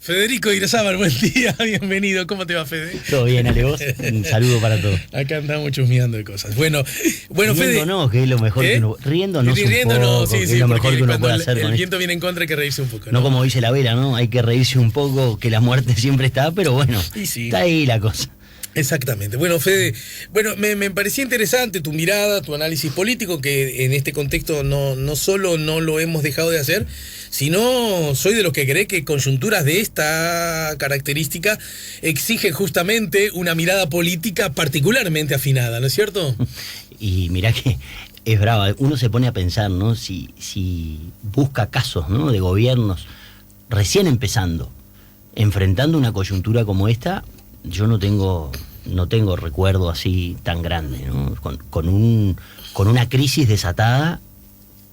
Federico Irazabal, buen día, bienvenido. ¿Cómo te va, Fede? Todo bien, Ale, vos. Un saludo para todos. Acá andamos chusmeando de cosas. Bueno, Fede. Riéndonos, que es lo mejor que uno. Riéndonos un poco, sí, que es lo mejor que uno puede hacer el con viento viene en contra, hay que reírse un poco. No como dice la vela, ¿no? Hay que reírse un poco, que la muerte siempre está, pero bueno, sí. Está ahí la cosa. Exactamente. Bueno, Fede, me parecía interesante tu mirada, tu análisis político, que en este contexto no solo no lo hemos dejado de hacer, sino soy de los que cree que coyunturas de esta característica exigen justamente una mirada política particularmente afinada, ¿no es cierto? Y mirá que es brava. Uno se pone a pensar, ¿no? Si busca casos, ¿no? De gobiernos recién empezando, enfrentando una coyuntura como esta, yo no tengo recuerdo así tan grande, ¿no? Con una crisis desatada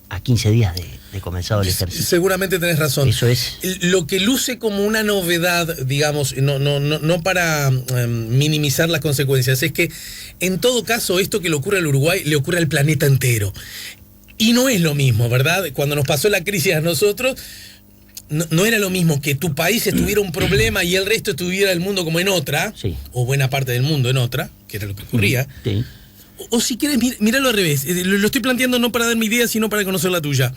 a 15 días de comenzado el ejercicio. Seguramente tenés razón. Eso es. Lo que luce como una novedad, digamos, no para minimizar las consecuencias, es que en todo caso esto que le ocurre al Uruguay le ocurre al planeta entero. Y no es lo mismo, ¿verdad? Cuando nos pasó la crisis a nosotros, no era lo mismo que tu país estuviera un problema y el resto estuviera el mundo como en otra, sí, o buena parte del mundo en otra, que era lo que ocurría. Sí. O si quieres, míralo al revés. Lo estoy planteando no para dar mi idea, sino para conocer la tuya.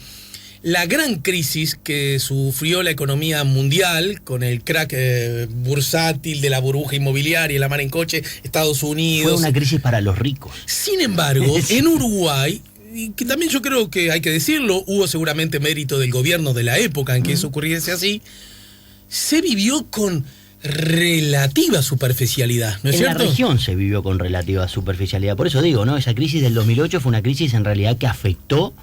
La gran crisis que sufrió la economía mundial con el crack bursátil de la burbuja inmobiliaria, la mar en coche, Estados Unidos. Fue una crisis para los ricos. Sin embargo, en Uruguay, y que también yo creo que hay que decirlo, hubo seguramente mérito del gobierno de la época en que eso ocurriese así, se vivió con relativa superficialidad, ¿no es cierto? En la región se vivió con relativa superficialidad. Por eso digo, ¿no? Esa crisis del 2008 fue una crisis en realidad que afectó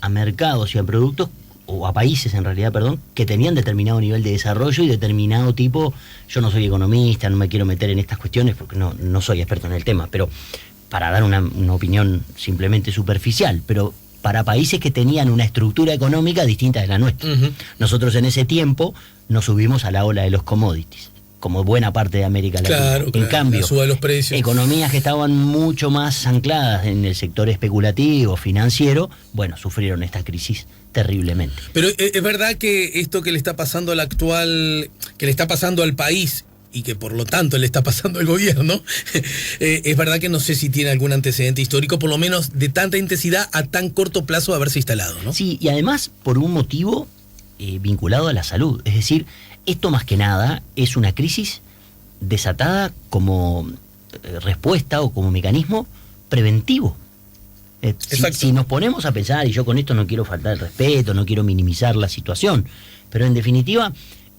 a mercados y a productos, o a países en realidad, perdón, que tenían determinado nivel de desarrollo y determinado tipo. Yo no soy economista, no me quiero meter en estas cuestiones porque no soy experto en el tema, pero para dar una opinión simplemente superficial, pero para países que tenían una estructura económica distinta de la nuestra. Uh-huh. Nosotros en ese tiempo nos subimos a la ola de los commodities, como buena parte de América Latina. Claro, en cambio, la suba de los precios. Economías que estaban mucho más ancladas en el sector especulativo, financiero, bueno, sufrieron esta crisis terriblemente. Pero es verdad que esto que le está pasando al actual, que le está pasando al país, y que por lo tanto le está pasando al gobierno, es verdad que no sé si tiene algún antecedente histórico, por lo menos de tanta intensidad a tan corto plazo de haberse instalado, ¿no? Sí, y además por un motivo vinculado a la salud. Es decir, esto más que nada es una crisis desatada como respuesta o como mecanismo preventivo. Si nos ponemos a pensar, y yo con esto no quiero faltar el respeto, no quiero minimizar la situación, pero en definitiva,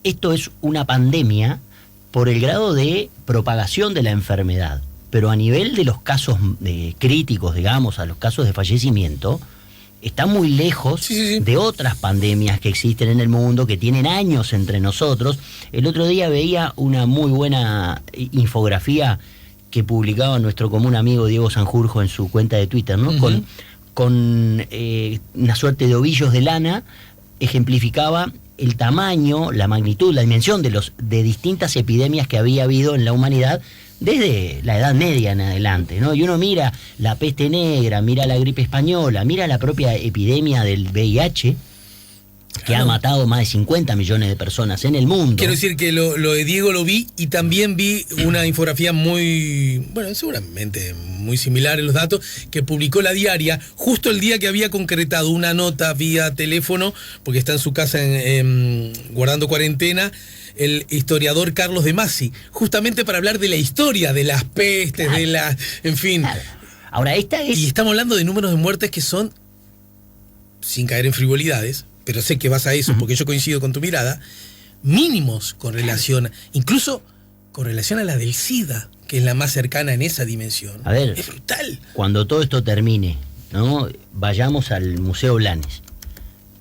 esto es una pandemia por el grado de propagación de la enfermedad, pero a nivel de los casos críticos, digamos, a los casos de fallecimiento, está muy lejos de otras pandemias que existen en el mundo, que tienen años entre nosotros. El otro día veía una muy buena infografía que publicaba nuestro común amigo Diego Sanjurjo en su cuenta de Twitter, ¿no? Uh-huh. Con una suerte de ovillos de lana, ejemplificaba el tamaño, la magnitud, la dimensión de distintas epidemias que había habido en la humanidad desde la Edad Media en adelante, ¿no? Y uno mira la peste negra, mira la gripe española, mira la propia epidemia del VIH, que ha matado más de 50 millones de personas en el mundo. Quiero decir que lo de Diego lo vi, y también vi una infografía muy, bueno, seguramente muy similar en los datos, que publicó La Diaria justo el día que había concretado una nota vía teléfono, porque está en su casa guardando cuarentena, el historiador Carlos de Masi, justamente para hablar de la historia de las pestes, claro, en fin. Claro. Ahora, y estamos hablando de números de muertes que son, sin caer en frivolidades, pero sé que vas a eso porque yo coincido con tu mirada, mínimos con relación, incluso con relación a la del SIDA, que es la más cercana en esa dimensión. A ver, es brutal. Cuando todo esto termine, ¿no? Vayamos al Museo Blanes.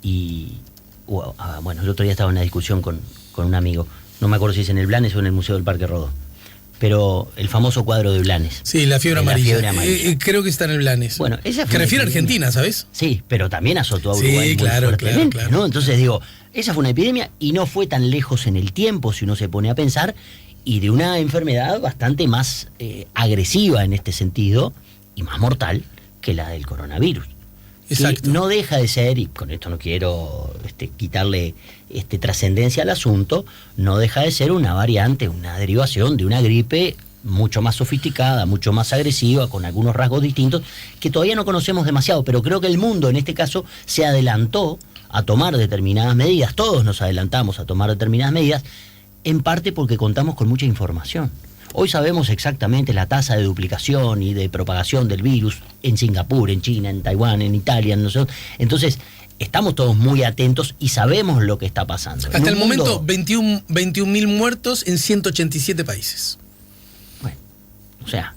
Y bueno, el otro día estaba en una discusión con un amigo, no me acuerdo si es en el Blanes o en el Museo del Parque Rodó, pero el famoso cuadro de Blanes. Sí, la fiebre amarilla. Creo que está en el Blanes. Bueno, esa fue que refiere a Argentina, ¿sabes? Sí, pero también azotó a Uruguay. Sí, claro, ¿no? Entonces digo, esa fue una epidemia y no fue tan lejos en el tiempo, si uno se pone a pensar, y de una enfermedad bastante más agresiva en este sentido y más mortal que la del coronavirus. Exacto. Que no deja de ser, y con esto no quiero quitarle trascendencia al asunto, no deja de ser una variante, una derivación de una gripe mucho más sofisticada, mucho más agresiva, con algunos rasgos distintos, que todavía no conocemos demasiado, pero creo que el mundo en este caso se adelantó a tomar determinadas medidas, todos nos adelantamos a tomar determinadas medidas, en parte porque contamos con mucha información. Hoy sabemos exactamente la tasa de duplicación y de propagación del virus en Singapur, en China, en Taiwán, en Italia, en nosotros. Entonces, estamos todos muy atentos y sabemos lo que está pasando. Hasta el momento, 21.000 muertos en 187 países. Bueno, o sea...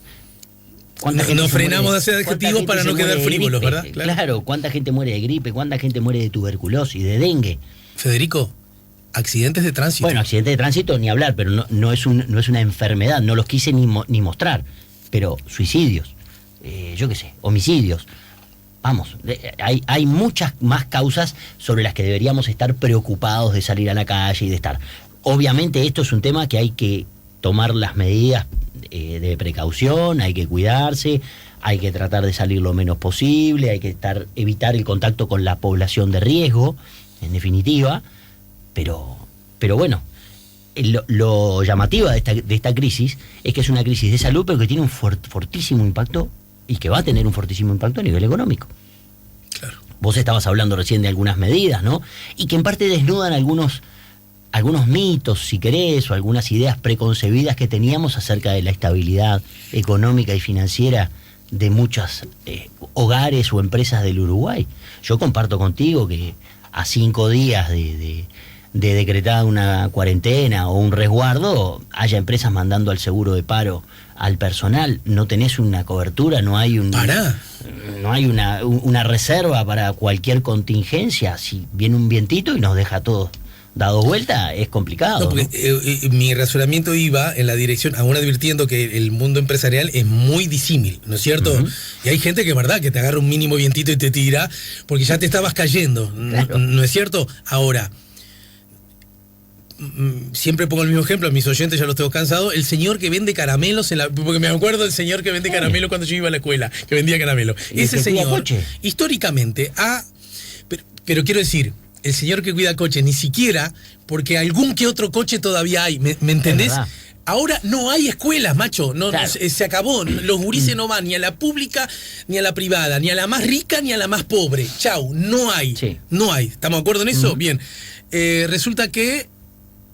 Nos frenamos de hacer adjetivos para no quedar frívolos, ¿verdad? Claro, ¿cuánta gente muere de gripe? ¿Cuánta gente muere de tuberculosis, de dengue? Federico, accidentes de tránsito. Bueno, accidentes de tránsito ni hablar, pero no es una enfermedad, no los quise ni mostrar. Pero suicidios, yo qué sé, homicidios. Vamos, hay muchas más causas sobre las que deberíamos estar preocupados de salir a la calle y de estar. Obviamente esto es un tema que hay que tomar las medidas de precaución, hay que cuidarse, hay que tratar de salir lo menos posible, hay que evitar el contacto con la población de riesgo, en definitiva, pero bueno, lo llamativo de esta crisis es que es una crisis de salud, pero que tiene un fortísimo impacto y que va a tener un fortísimo impacto a nivel económico. Claro. Vos estabas hablando recién de algunas medidas, ¿no? Y que en parte desnudan algunos mitos, si querés, o algunas ideas preconcebidas que teníamos acerca de la estabilidad económica y financiera de muchos hogares o empresas del Uruguay. Yo comparto contigo que a 5 días de decretada una cuarentena o un resguardo, haya empresas mandando al seguro de paro al personal, no tenés una cobertura, no hay una reserva para cualquier contingencia. Si viene un vientito y nos deja todos dado vuelta, es complicado. No, porque, mi razonamiento iba en la dirección, aún advirtiendo que el mundo empresarial es muy disímil, ¿no es cierto? Uh-huh. Y hay gente que, verdad, que te agarra un mínimo vientito y te tira, porque ya te estabas cayendo, claro. ¿No es cierto? Ahora, siempre pongo el mismo ejemplo, a mis oyentes ya los tengo cansados, el señor que vende caramelos, porque me acuerdo del señor que vende caramelos cuando yo iba a la escuela, que vendía caramelos. Ese señor, históricamente, pero quiero decir, el señor que cuida coches, ni siquiera, porque algún que otro coche todavía hay, ¿me entendés? Ahora no hay escuelas, macho, claro. Se acabó, los gurises no van ni a la pública, ni a la privada, ni a la más rica, ni a la más pobre, chau, no hay, no hay, ¿estamos de acuerdo en eso? Bien, resulta que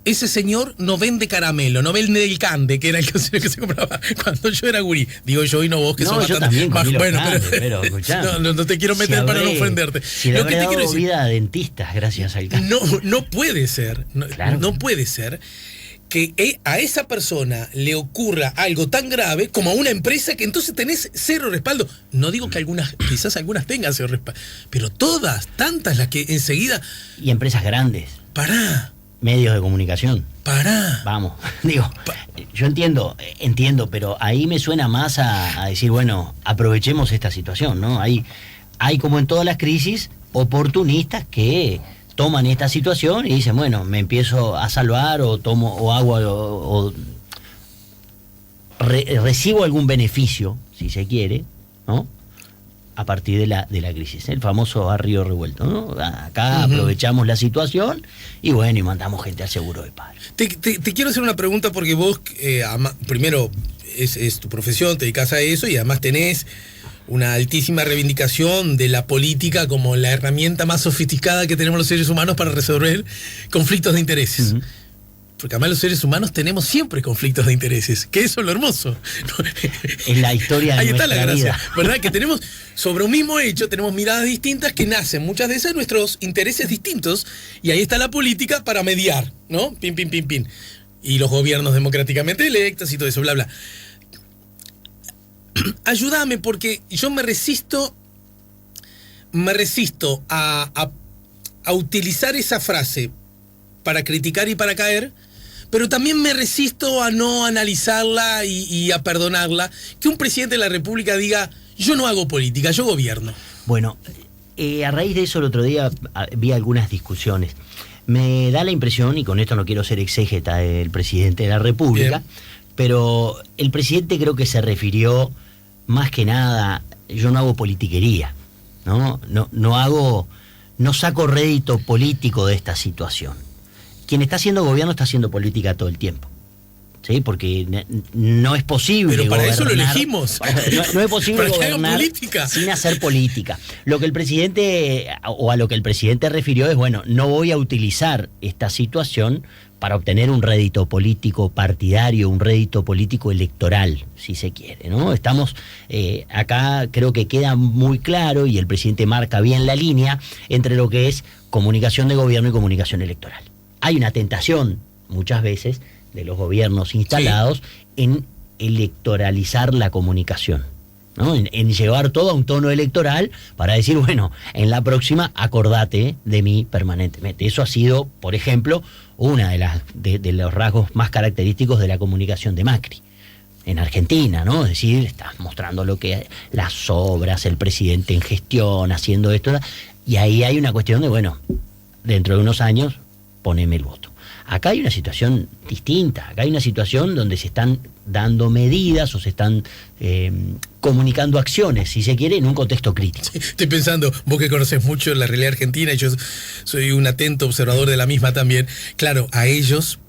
ese señor no vende caramelo, no vende el cande, que era el que se compraba cuando yo era gurí. Digo yo y no vos, que sos bastante más bueno, pero no te quiero meter para no ofenderte. Si lo que te quiero decir, vida a dentistas gracias al cande. No puede ser, no puede ser que a esa persona le ocurra algo tan grave como a una empresa que entonces tenés cero respaldo. No digo que quizás algunas tengan cero respaldo, pero todas, tantas las que enseguida... Y empresas grandes. Medios de comunicación. Vamos, yo entiendo, pero ahí me suena más a decir, bueno, aprovechemos esta situación, ¿no? Hay como en todas las crisis, oportunistas que toman esta situación y dicen, bueno, me empiezo a salvar o tomo o hago recibo algún beneficio, si se quiere, ¿no? A partir de la crisis, el famoso río revuelto, ¿no? Acá aprovechamos la situación y bueno, y mandamos gente al seguro de paro. Te quiero hacer una pregunta porque vos, primero, es tu profesión, te dedicas a eso y además tenés una altísima reivindicación de la política como la herramienta más sofisticada que tenemos los seres humanos para resolver conflictos de intereses. Uh-huh. Porque además los seres humanos tenemos siempre conflictos de intereses, que eso es lo hermoso. Es la historia de nuestra vida. Ahí está la gracia, ¿verdad? Que tenemos, sobre un mismo hecho, tenemos miradas distintas que nacen muchas veces de nuestros intereses distintos, y ahí está la política para mediar, ¿no? Pin. Y los gobiernos democráticamente electos y todo eso, bla, bla. Ayúdame, porque yo me resisto a utilizar esa frase para criticar y para caer, pero también me resisto a no analizarla y a perdonarla, que un presidente de la República diga, yo no hago política, yo gobierno. Bueno, a raíz de eso el otro día vi algunas discusiones. Me da la impresión, y con esto no quiero ser exégeta del presidente de la República, bien, pero el presidente creo que se refirió más que nada, yo no hago politiquería, no no saco rédito político de esta situación. Quien está haciendo gobierno está haciendo política todo el tiempo. ¿Sí? Porque no es posible. Pero para gobernar, eso lo elegimos. No es posible para gobernar sin hacer política. Lo que el presidente, o a lo que el presidente refirió es, bueno, no voy a utilizar esta situación para obtener un rédito político partidario, un rédito político electoral, si se quiere, ¿no? Estamos acá, creo que queda muy claro, y el presidente marca bien la línea entre lo que es comunicación de gobierno y comunicación electoral. Hay una tentación, muchas veces, de los gobiernos instalados en electoralizar la comunicación, ¿no? En llevar todo a un tono electoral para decir, bueno, en la próxima acordate de mí permanentemente. Eso ha sido, por ejemplo, una de los rasgos más característicos de la comunicación de Macri en Argentina, ¿no? Es decir, está mostrando lo que las obras, el presidente en gestión, haciendo esto, y ahí hay una cuestión de, bueno, dentro de unos años, poneme el voto. Acá hay una situación distinta, acá hay una situación donde se están dando medidas o se están comunicando acciones, si se quiere, en un contexto crítico. Sí, estoy pensando, vos que conoces mucho la realidad argentina, y yo soy un atento observador de la misma también. Claro, a ellos,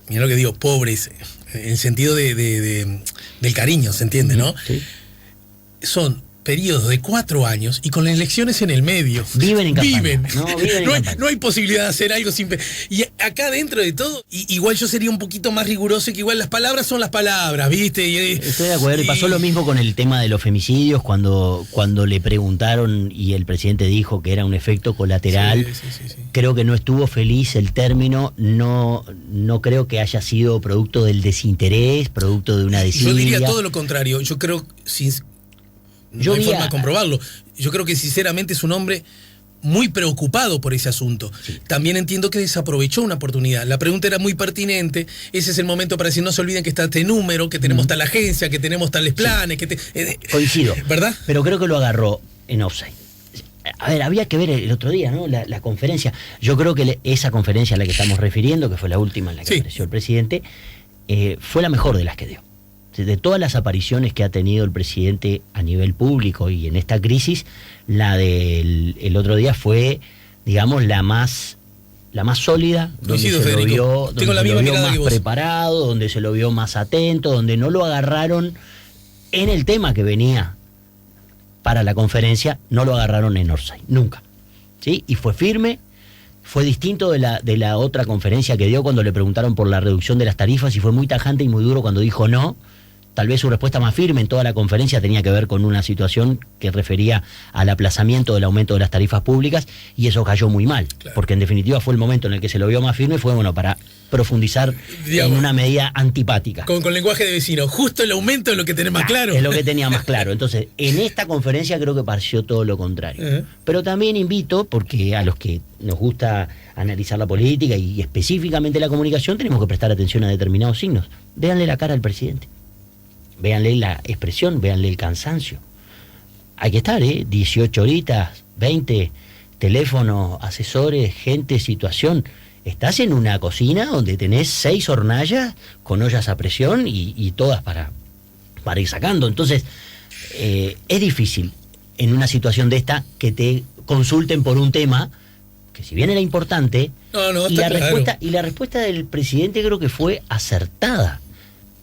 mira lo que digo, pobres, en sentido del cariño, ¿se entiende, no? Sí. Son periodos de 4 años y con las elecciones en el medio. Viven en campaña. Viven. No hay posibilidad de hacer algo sin... Y acá dentro de todo, igual yo sería un poquito más riguroso, que igual las palabras son las palabras, ¿viste? Estoy de acuerdo. Y pasó lo mismo con el tema de los femicidios, cuando le preguntaron y el presidente dijo que era un efecto colateral. Sí. Creo que no estuvo feliz el término, no creo que haya sido producto del desinterés, producto de una desidia. Yo diría todo lo contrario. Yo creo... No hay forma de comprobarlo. Yo creo que sinceramente es un hombre muy preocupado por ese asunto. Sí. También entiendo que desaprovechó una oportunidad. La pregunta era muy pertinente. Ese es el momento para decir, no se olviden que está este número, que tenemos tal agencia, que tenemos tales planes. Sí. Coincido. ¿Verdad? Pero creo que lo agarró en offside. A ver, había que ver el otro día, ¿no? La conferencia. Yo creo que esa conferencia a la que estamos refiriendo, que fue la última en la que apareció el presidente, fue la mejor de las que dio. De todas las apariciones que ha tenido el presidente a nivel público y en esta crisis, la del otro día fue, digamos, la más sólida, donde se lo vio, más preparado, donde se lo vio más atento, donde no lo agarraron en el tema que venía para la conferencia, no lo agarraron en offside, nunca. ¿Sí? Y fue firme. Fue distinto de la otra conferencia que dio cuando le preguntaron por la reducción de las tarifas, y fue muy tajante y muy duro cuando dijo no. Tal vez su respuesta más firme en toda la conferencia tenía que ver con una situación que refería al aplazamiento del aumento de las tarifas públicas, y eso cayó muy mal, claro. Porque en definitiva fue el momento en el que se lo vio más firme, fue bueno para profundizar, digamos, en una medida antipática. Con lenguaje de vecino, justo el aumento es lo que tenés más claro. Es lo que tenía más claro. Entonces, en esta conferencia creo que pareció todo lo contrario. Pero también invito, porque a los que nos gusta analizar la política y específicamente la comunicación, tenemos que prestar atención a determinados signos. Véanle la cara al presidente. Véanle la expresión, véanle el cansancio. Hay que estar, 18 horitas, 20, teléfono, asesores, gente, situación. Estás en una cocina donde tenés 6 hornallas con ollas a presión y todas para ir sacando. Entonces, es difícil en una situación de esta que te consulten por un tema que, si bien era importante, la respuesta del presidente creo que fue acertada.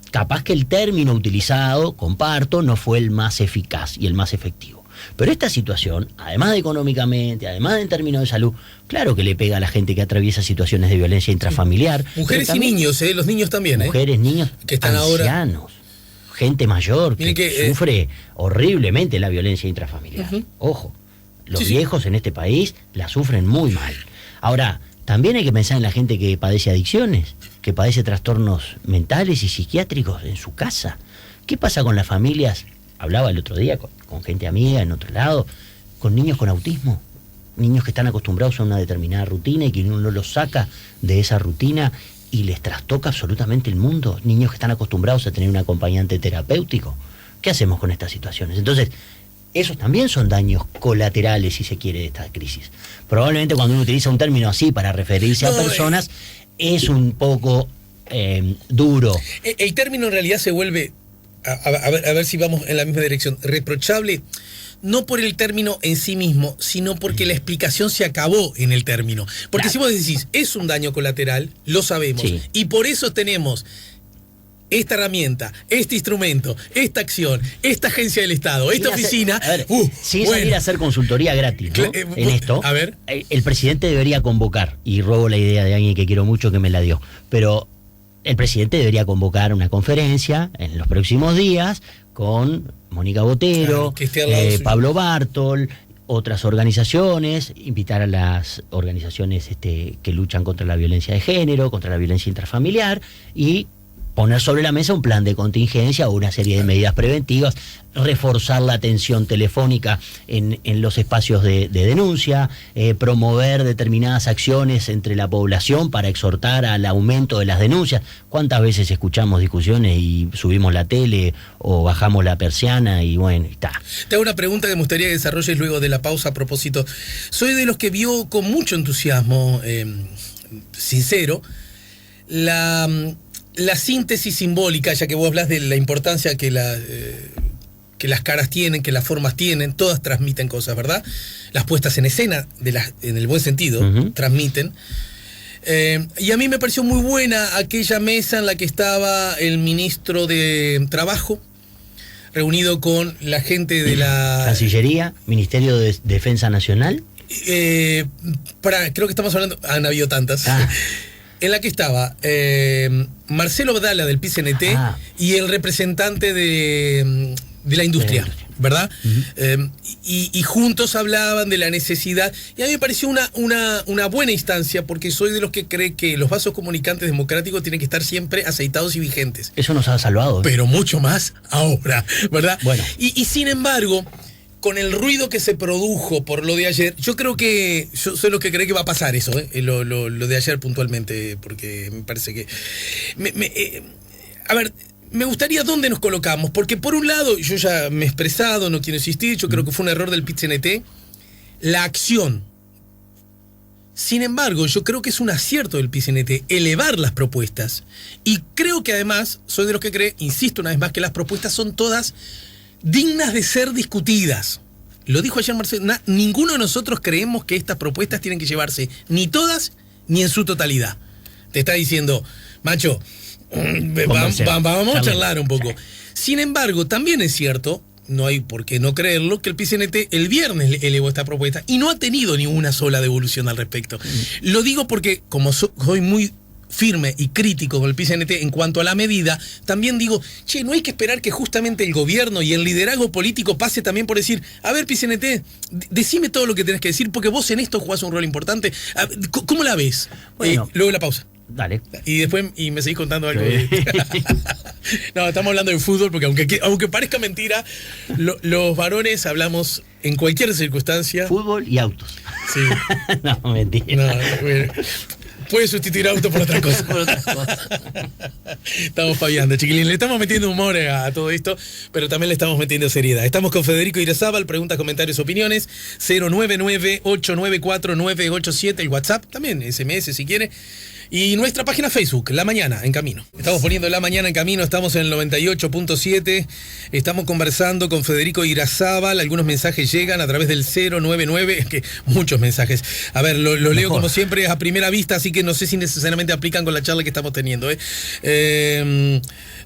Capaz que el término utilizado, comparto, no fue el más eficaz y el más efectivo. Pero esta situación, además de económicamente, además de en términos de salud, claro que le pega a la gente que atraviesa situaciones de violencia intrafamiliar. Mujeres y niños, los niños también. Mujeres, niños, que están ancianos, ahora... gente mayor que sufre horriblemente la violencia intrafamiliar. Ojo, los viejos en este país la sufren muy mal. Ahora, también hay que pensar en la gente que padece adicciones, que padece trastornos mentales y psiquiátricos en su casa. ¿Qué pasa con las familias? Hablaba el otro día con gente amiga en otro lado, con niños con autismo, niños que están acostumbrados a una determinada rutina y que uno los saca de esa rutina y les trastoca absolutamente el mundo. Niños que están acostumbrados a tener un acompañante terapéutico. ¿Qué hacemos con estas situaciones? Entonces, esos también son daños colaterales, si se quiere, de esta crisis. Probablemente cuando uno utiliza un término así para referirse a personas, es un poco duro. El término en realidad se vuelve, a ver si vamos en la misma dirección, reprochable no por el término en sí mismo, sino porque la explicación se acabó en el término. Porque si vos decís, es un daño colateral, lo sabemos. Sí. Y por eso tenemos esta herramienta, este instrumento, esta acción, esta agencia del Estado, esta oficina. Sin salir a hacer consultoría gratis, ¿no? En esto, a ver. El presidente debería convocar, y robo la idea de alguien que quiero mucho que me la dio, pero el presidente debería convocar una conferencia en los próximos días con Mónica Botero, Pablo Bartol, otras organizaciones, invitar a las organizaciones que luchan contra la violencia de género, contra la violencia intrafamiliar, y poner sobre la mesa un plan de contingencia o una serie de medidas preventivas, reforzar la atención telefónica en los espacios de denuncia, promover determinadas acciones entre la población para exhortar al aumento de las denuncias. ¿Cuántas veces escuchamos discusiones y subimos la tele o bajamos la persiana y bueno, está? Te hago una pregunta que me gustaría que desarrolles luego de la pausa a propósito. Soy de los que vio con mucho entusiasmo, sincero, la síntesis simbólica, ya que vos hablas de la importancia que las caras tienen, que las formas tienen, todas transmiten cosas, ¿verdad? Las puestas en escena, en el buen sentido, transmiten. Y a mí me pareció muy buena aquella mesa en la que estaba el ministro de Trabajo, reunido con la gente de la Cancillería, Ministerio de Defensa Nacional. Creo que estamos hablando, han habido tantas. En la que estaba Marcelo Abdala del PCNT y el representante de la industria, ¿verdad? Y juntos hablaban de la necesidad, y a mí me pareció una buena instancia, porque soy de los que cree que los vasos comunicantes democráticos tienen que estar siempre aceitados y vigentes. Eso nos ha salvado. Pero mucho más ahora, ¿verdad? Bueno. Y sin embargo, con el ruido que se produjo por lo de ayer, yo creo que, yo soy lo que cree que va a pasar eso, lo de ayer puntualmente, porque me parece que... a ver, me gustaría dónde nos colocamos, porque por un lado, yo ya me he expresado, no quiero insistir, yo creo que fue un error del PIT-CNT, la acción. Sin embargo, yo creo que es un acierto del PIT-CNT elevar las propuestas, y creo que además, soy de los que cree, insisto una vez más, que las propuestas son todas dignas de ser discutidas. Lo dijo ayer Marcelo, ninguno de nosotros creemos que estas propuestas tienen que llevarse ni todas ni en su totalidad. Te está diciendo, macho, vamos a charlar un poco. Sin embargo, también es cierto, no hay por qué no creerlo, que el PCNT el viernes elevó esta propuesta y no ha tenido ni una sola devolución al respecto. Lo digo porque, como soy muy firme y crítico con el PCNT en cuanto a la medida, también digo, no hay que esperar que justamente el gobierno y el liderazgo político pase también por decir, a ver, PCNT, decime todo lo que tenés que decir, porque vos en esto jugás un rol importante. ¿Cómo la ves? Bueno, luego la pausa. Dale. Y después, me seguís contando algo. No, estamos hablando de fútbol, porque aunque parezca mentira, los varones hablamos en cualquier circunstancia. Fútbol y autos. Sí. No, mentira. No, puede sustituir auto por otra cosa. Estamos fabiando, chiquilín. Le estamos metiendo humor a todo esto, pero también le estamos metiendo seriedad. Estamos con Federico Irazábal, preguntas, comentarios, opiniones. 099-894-987, el WhatsApp, también SMS si quiere. Y nuestra página Facebook, La Mañana en Camino. Estamos poniendo La Mañana en Camino, estamos en el 98.7. Estamos conversando con Federico Irazábal. Algunos mensajes llegan a través del 099, es que muchos mensajes. A ver, lo leo como siempre a primera vista, así que no sé si necesariamente aplican con la charla que estamos teniendo.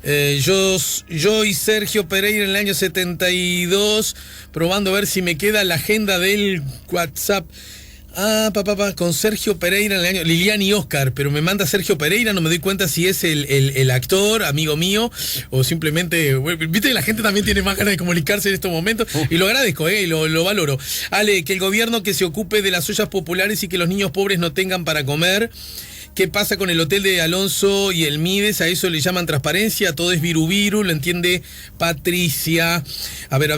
Yo y Sergio Pereira en el año 72, probando a ver si me queda la agenda del WhatsApp. Con Sergio Pereira en el año... Lilian y Oscar, pero me manda Sergio Pereira, no me doy cuenta si es el actor, amigo mío, o simplemente... Viste que la gente también tiene más ganas de comunicarse en estos momentos, y lo agradezco, y lo valoro. Ale, que el gobierno que se ocupe de las ollas populares y que los niños pobres no tengan para comer. ¿Qué pasa con el hotel de Alonso y el Mides? A eso le llaman transparencia, todo es viru, lo entiende Patricia. A ver,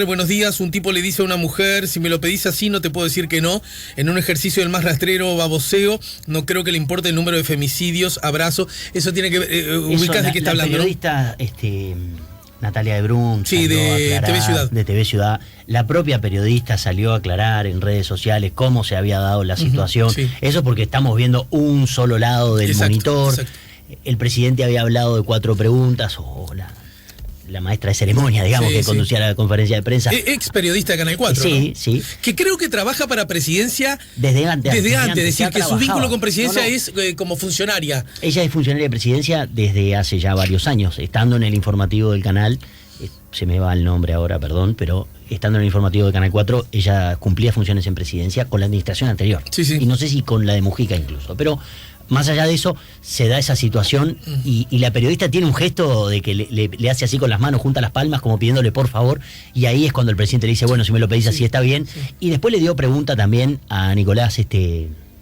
buenos días. Un tipo le dice a una mujer, si me lo pedís así no te puedo decir que no. En un ejercicio del más rastrero baboseo, no creo que le importe el número de femicidios. Abrazo. Eso tiene que ubicar de qué está hablando, periodista, ¿no? Natalia de Brun, sí, de TV Ciudad. De TV Ciudad. La propia periodista salió a aclarar en redes sociales cómo se había dado la situación. Sí. Eso porque estamos viendo un solo lado del monitor. Exacto. El presidente había hablado de 4 preguntas, la maestra de ceremonia, digamos, que conducía la conferencia de prensa. Ex periodista de Canal 4, sí, ¿no? Sí. Que creo que trabaja para presidencia desde antes. Es decir, que su vínculo con presidencia es como funcionaria. Ella es funcionaria de presidencia desde hace ya varios años, estando en el informativo del canal, se me va el nombre ahora, perdón, pero estando en el informativo de Canal 4, ella cumplía funciones en presidencia con la administración anterior. Sí. Y no sé si con la de Mujica incluso, pero más allá de eso, se da esa situación y la periodista tiene un gesto de que le hace así con las manos, junta las palmas, como pidiéndole por favor, y ahí es cuando el presidente le dice, bueno, si me lo pedís así está bien. Y después le dio pregunta también a Nicolás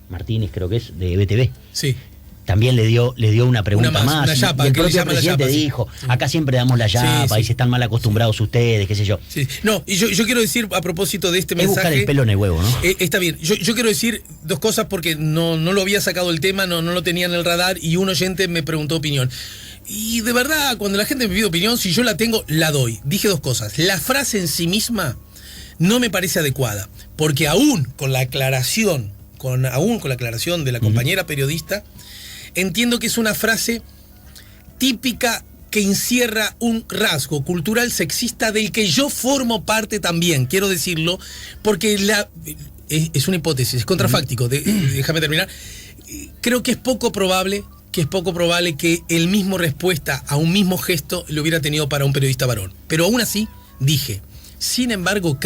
Martínez, creo que es, de BTV. Sí. También le dio una pregunta más. Una yapa, y el que le propio llama presidente la yapa, dijo, acá siempre damos la yapa y se están mal acostumbrados ustedes, qué sé yo. Sí. No, y yo quiero decir a propósito de este mensaje... buscar el pelo en el huevo, ¿no? Está bien. Yo quiero decir dos cosas porque no lo había sacado el tema, no lo tenía en el radar y un oyente me preguntó opinión. Y de verdad, cuando la gente me pide opinión, si yo la tengo, la doy. Dije dos cosas. La frase en sí misma no me parece adecuada, porque aún con la aclaración de la compañera periodista, entiendo que es una frase típica que encierra un rasgo cultural sexista del que yo formo parte también, quiero decirlo, porque es una hipótesis, es contrafáctico, déjame terminar. Creo que es poco probable que el mismo respuesta a un mismo gesto lo hubiera tenido para un periodista varón. Pero aún así, dije, sin embargo,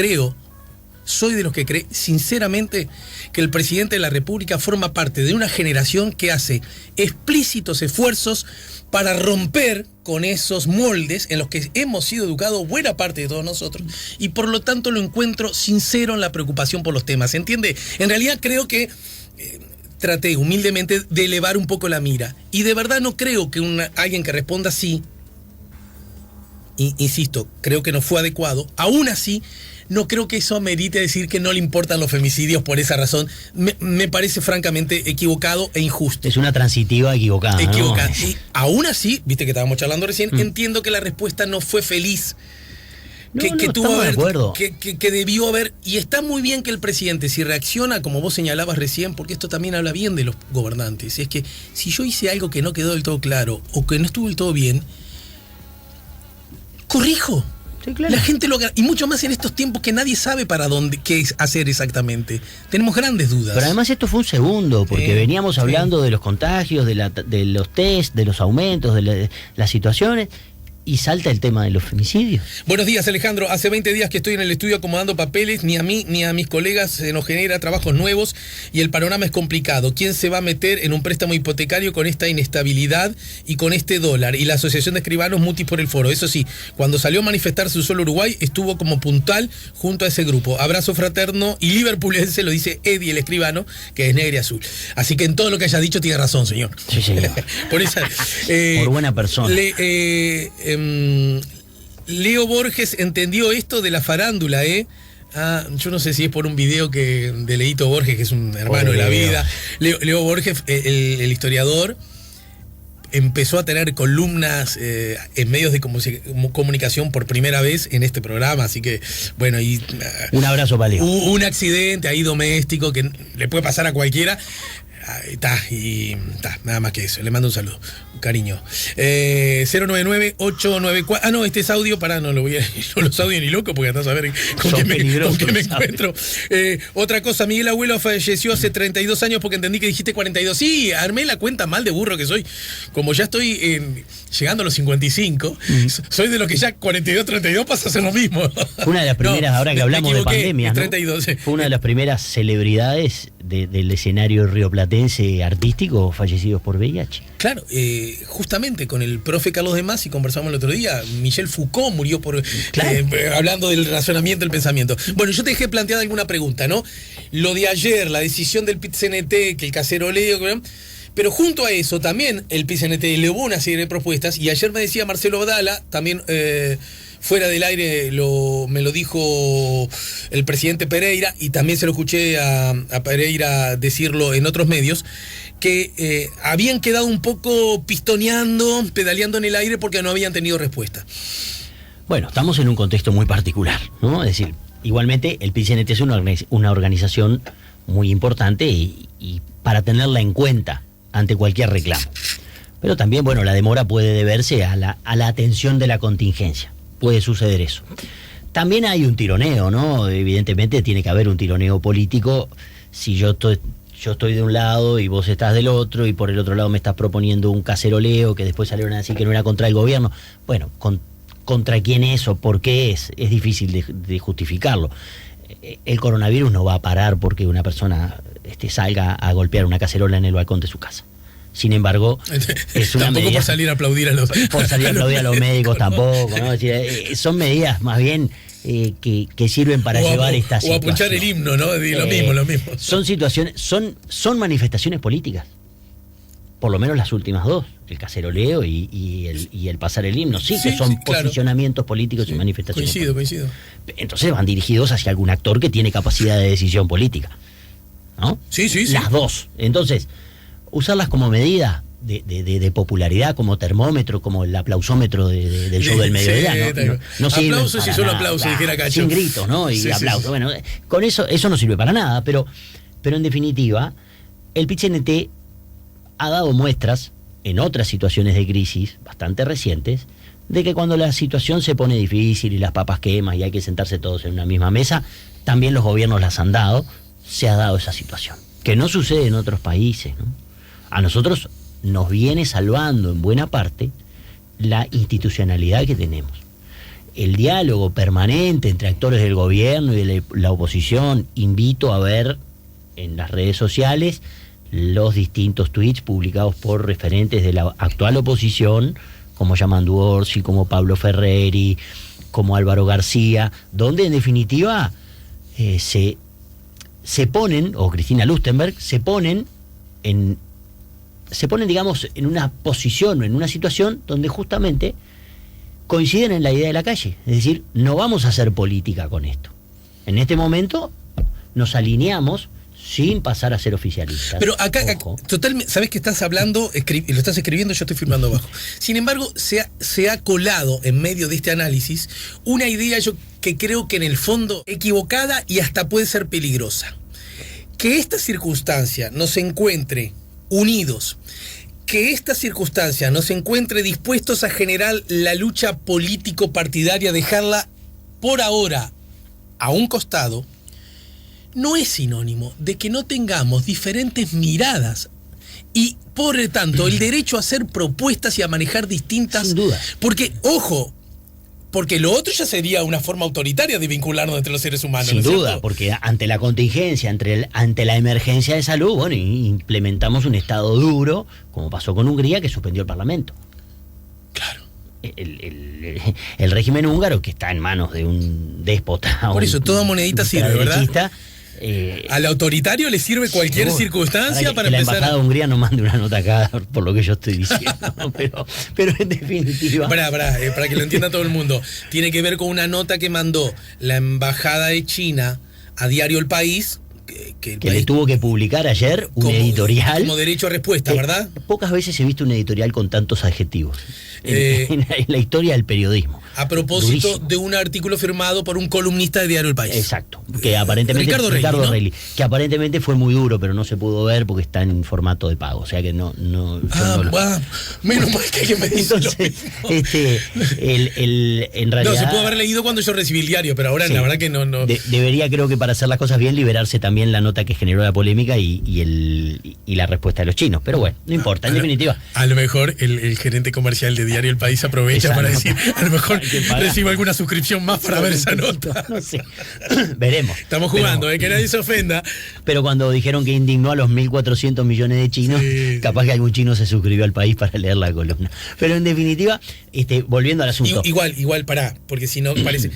soy de los que cree sinceramente que el presidente de la República forma parte de una generación que hace explícitos esfuerzos para romper con esos moldes en los que hemos sido educados buena parte de todos nosotros, y por lo tanto lo encuentro sincero en la preocupación por los temas, ¿entiende? En realidad creo que traté humildemente de elevar un poco la mira, y de verdad no creo que alguien que responda así, insisto, creo que no fue adecuado. Aún así, no creo que eso amerite decir que no le importan los femicidios por esa razón. Me parece francamente equivocado e injusto. Es una transitiva equivocada, ¿no? Y aún así, viste que estábamos charlando recién, entiendo que la respuesta no fue feliz. Que debió haber, y está muy bien que el presidente, si reacciona como vos señalabas recién, porque esto también habla bien de los gobernantes, es que si yo hice algo que no quedó del todo claro o que no estuvo del todo bien, corrijo. Sí, claro. La gente y mucho más en estos tiempos que nadie sabe qué hacer exactamente. Tenemos grandes dudas. Pero además esto fue un segundo, porque veníamos hablando de los contagios, de los test, de los aumentos, de las situaciones, y salta el tema de los femicidios. Buenos días, Alejandro. Hace 20 días que estoy en el estudio acomodando papeles. Ni a mí ni a mis colegas se nos genera trabajos nuevos y el panorama es complicado. ¿Quién se va a meter en un préstamo hipotecario con esta inestabilidad y con este dólar? Y la Asociación de Escribanos mutis por el foro. Eso sí, cuando salió a manifestarse su solo Uruguay, estuvo como puntal junto a ese grupo. Abrazo fraterno y liverpoolense, lo dice Eddie, el escribano, que es negro y azul. Así que en todo lo que haya dicho tiene razón, señor. Sí, señor. Por buena persona. Leo Borges entendió esto de la farándula, yo no sé si es por un video de Leito Borges, que es un hermano de la vida. Leo Borges, el historiador, empezó a tener columnas en medios de comunicación por primera vez en este programa, así que bueno, un abrazo para Leo. Un accidente ahí doméstico que le puede pasar a cualquiera. Nada más que eso. Le mando un saludo, un cariño. 099-894. No, este es audio, no los audio ni loco, porque andás a ver con qué me encuentro. Otra cosa, Miguel Abuelo falleció hace 32 años porque entendí que dijiste 42. Sí, armé la cuenta mal de burro que soy. Como ya estoy llegando a los 55, soy de los que ya 42, 32 pasa a ser lo mismo. Una de las primeras, ahora que hablamos de pandemia, 32, ¿no? Fue una de las primeras celebridades del escenario rioplatense artístico fallecidos por VIH. Claro, justamente con el profe Carlos de Masi conversamos el otro día. Michel Foucault murió hablando del razonamiento del pensamiento. Bueno, yo te dejé planteada alguna pregunta, ¿no? Lo de ayer, la decisión del PIT-CNT, que el casero Leo, pero junto a eso también el PIT-CNT elevó una serie de propuestas, y ayer me decía Marcelo Abdala, también fuera del aire me lo dijo el presidente Pereira, y también se lo escuché a Pereira decirlo en otros medios, que habían quedado un poco pistoneando, pedaleando en el aire porque no habían tenido respuesta. Bueno, estamos en un contexto muy particular, ¿no? Es decir, igualmente el PIT-CNT es una organización muy importante y para tenerla en cuenta ante cualquier reclamo. Pero también, bueno, la demora puede deberse a la atención de la contingencia. Puede suceder eso. También hay un tironeo, ¿no? Evidentemente tiene que haber un tironeo político. Si yo estoy de un lado y vos estás del otro, y por el otro lado me estás proponiendo un caceroleo que después salieron a decir que no era contra el gobierno. Bueno, contra quién es o por qué es difícil de justificarlo. El coronavirus no va a parar porque una persona salga a golpear una cacerola en el balcón de su casa. Sin embargo, es una tampoco medida, por salir a aplaudir a los médicos tampoco, ¿no? Es decir, son medidas más bien que sirven para llevar esta situación. O a punchar el himno, ¿no? Lo mismo. Son situaciones, son manifestaciones políticas. Por lo menos las últimas dos, el caceroleo y el pasar el himno. Sí, que son posicionamientos políticos y manifestaciones. Coincido. Entonces van dirigidos hacia algún actor que tiene capacidad de decisión política, ¿no? Sí. Las dos. Entonces, usarlas como medida de popularidad, como termómetro, como el aplausómetro del show del mediodía, no sirve. Aplausos y solo aplausos, dijera Cacho. Sin gritos, ¿no? Y aplausos. Bueno, con eso no sirve para nada, pero en definitiva, el PIT-CNT ha dado muestras en otras situaciones de crisis bastante recientes de que cuando la situación se pone difícil y las papas queman y hay que sentarse todos en una misma mesa, también los gobiernos las han dado, se ha dado esa situación, que no sucede en otros países, ¿no? A nosotros nos viene salvando en buena parte la institucionalidad que tenemos. El diálogo permanente entre actores del gobierno y de la oposición. Invito a ver en las redes sociales los distintos tweets publicados por referentes de la actual oposición, como Yamandu Orsi, como Pablo Ferreri, como Álvaro García, donde en definitiva se ponen, o Cristina Lustenberg, se ponen, digamos, en una posición o en una situación donde justamente coinciden en la idea de la calle. Es decir, no vamos a hacer política con esto. En este momento nos alineamos sin pasar a ser oficialistas. Pero acá totalmente, sabes que estás hablando, lo estás escribiendo, yo estoy firmando abajo. Sin embargo, se ha colado en medio de este análisis una idea yo que creo que en el fondo equivocada y hasta puede ser peligrosa. Que esta circunstancia nos encuentre unidos, que esta circunstancia nos encuentre dispuestos a generar la lucha político-partidaria, dejarla por ahora a un costado, no es sinónimo de que no tengamos diferentes miradas y, por lo tanto, el derecho a hacer propuestas y a manejar distintas... Sin duda. Porque, ojo, porque lo otro ya sería una forma autoritaria de vincularnos entre los seres humanos. Sin duda, porque ante la contingencia, ante la emergencia de salud, bueno, implementamos un estado duro, como pasó con Hungría, que suspendió el Parlamento. Claro. El régimen húngaro, que está en manos de un déspota. Por eso, toda monedita sirve, ¿verdad? Al autoritario le sirve cualquier circunstancia para que empezar. La embajada de Hungría no mande una nota acá por lo que yo estoy diciendo, ¿no? pero en definitiva. Para que lo entienda todo el mundo, tiene que ver con una nota que mandó la embajada de China a Diario El País. Que le tuvo que publicar ayer un editorial. Como derecho a respuesta, ¿verdad? Pocas veces he visto un editorial con tantos adjetivos en la historia del periodismo. A propósito durísimo. De un artículo firmado por un columnista de Diario El País. Exacto. Que aparentemente Ricardo Reilly, que aparentemente fue muy duro, pero no se pudo ver porque está en formato de pago. O sea que no menos mal que alguien me dice. Entonces, en realidad. No, se pudo haber leído cuando yo recibí el diario, pero ahora la verdad que no. Debería, creo que para hacer las cosas bien, liberarse también la nota que generó la polémica y la respuesta de los chinos. Pero bueno, no importa, en definitiva. A lo mejor el gerente comercial de Diario El País aprovecha para decir, a lo mejor recibo alguna suscripción más para ver esa nota. No sé. Veremos. Estamos jugando, que nadie se ofenda. Pero cuando dijeron que indignó a los 1.400 millones de chinos, capaz que algún chino se suscribió al País para leer la columna. Pero en definitiva, volviendo al asunto. Igual, porque si no parece...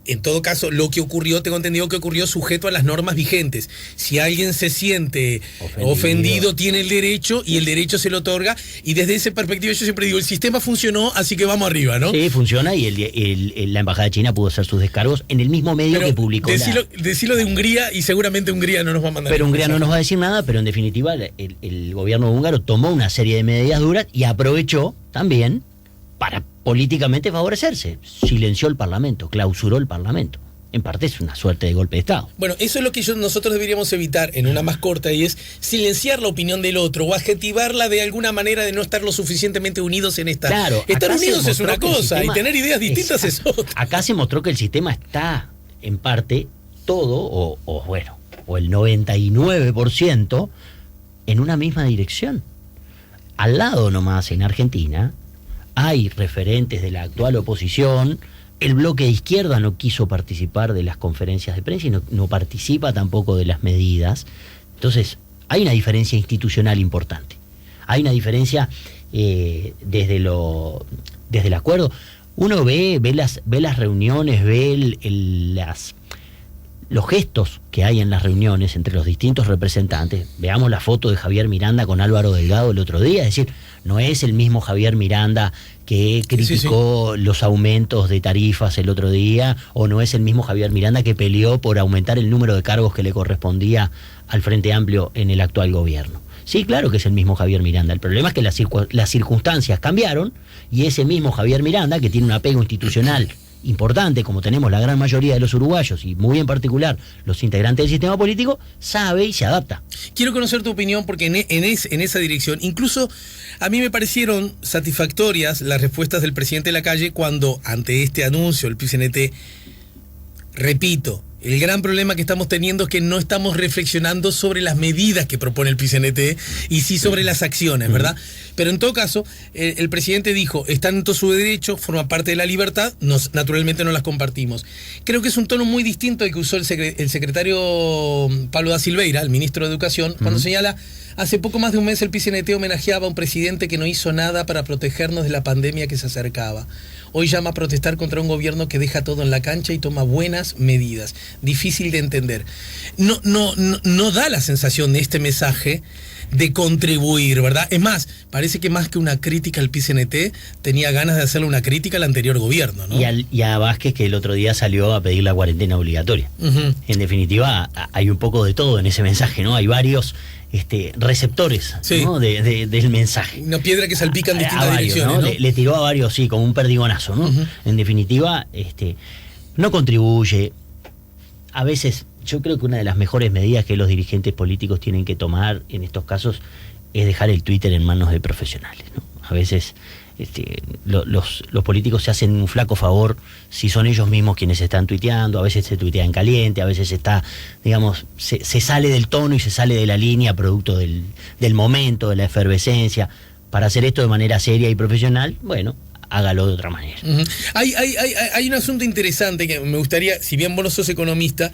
En todo caso, lo que ocurrió, tengo entendido que ocurrió sujeto a las normas vigentes. Si alguien se siente ofendido, tiene el derecho y el derecho se lo otorga. Y desde esa perspectiva yo siempre digo, el sistema funcionó, así que vamos arriba, ¿no? Sí, funciona y la Embajada de China pudo hacer sus descargos en el mismo medio que publicó. Decilo de Hungría y seguramente Hungría no nos va a mandar. Pero Hungría no nos va a decir nada, pero en definitiva el gobierno húngaro tomó una serie de medidas duras y aprovechó también para políticamente favorecerse. Silenció el Parlamento, clausuró el Parlamento. en parte es una suerte de golpe de Estado. Bueno, eso es lo que nosotros deberíamos evitar en una más corta, y es silenciar la opinión del otro o adjetivarla de alguna manera de no estar lo suficientemente unidos en esta. Claro, estar unidos es una cosa, y tener ideas distintas es otra. Acá se mostró que el sistema está, en parte, todo, o el 99% en una misma dirección. Al lado nomás, en Argentina, hay referentes de la actual oposición. El bloque de izquierda no quiso participar de las conferencias de prensa y no participa tampoco de las medidas. Entonces, hay una diferencia institucional importante. Hay una diferencia desde el acuerdo. Uno ve las reuniones, ve los gestos que hay en las reuniones entre los distintos representantes. Veamos la foto de Javier Miranda con Álvaro Delgado el otro día. Es decir, no es el mismo Javier Miranda que criticó los aumentos de tarifas el otro día, o no es el mismo Javier Miranda que peleó por aumentar el número de cargos que le correspondía al Frente Amplio en el actual gobierno. Sí, claro que es el mismo Javier Miranda. El problema es que las circunstancias cambiaron, y ese mismo Javier Miranda, que tiene un apego institucional importante, como tenemos la gran mayoría de los uruguayos, y muy en particular los integrantes del sistema político, sabe y se adapta. Quiero conocer tu opinión, porque en esa dirección, incluso a mí me parecieron satisfactorias las respuestas del presidente Lacalle cuando, ante este anuncio, el PIT-CNT, repito, el gran problema que estamos teniendo es que no estamos reflexionando sobre las medidas que propone el PIT-CNT y sí sobre las acciones, ¿verdad? Pero en todo caso, el presidente dijo, están en todo su derecho, forma parte de la libertad, naturalmente no las compartimos. Creo que es un tono muy distinto al que usó el secretario Pablo da Silveira, el ministro de Educación, cuando señala, hace poco más de un mes el PIT-CNT homenajeaba a un presidente que no hizo nada para protegernos de la pandemia que se acercaba. Hoy llama a protestar contra un gobierno que deja todo en la cancha y toma buenas medidas. Difícil de entender. No da la sensación de este mensaje de contribuir, ¿verdad? Es más, parece que más que una crítica al PIT-CNT, tenía ganas de hacerle una crítica al anterior gobierno, ¿no? Y a Vázquez, que el otro día salió a pedir la cuarentena obligatoria. En definitiva, hay un poco de todo en ese mensaje, ¿no? Hay varios receptores, ¿no? del mensaje. Una piedra que salpica en distintas varios, direcciones, ¿no? Le tiró a varios, sí, como un perdigonazo, ¿no? En definitiva, no contribuye. A veces, yo creo que una de las mejores medidas que los dirigentes políticos tienen que tomar en estos casos es dejar el Twitter en manos de profesionales, ¿no? A veces los políticos se hacen un flaco favor si son ellos mismos quienes están tuiteando. A veces se tuitea en caliente, a veces se sale del tono y se sale de la línea producto del momento, de la efervescencia. Para hacer esto de manera seria y profesional, bueno, hágalo de otra manera. Hay un asunto interesante que me gustaría, si bien vos no sos economista,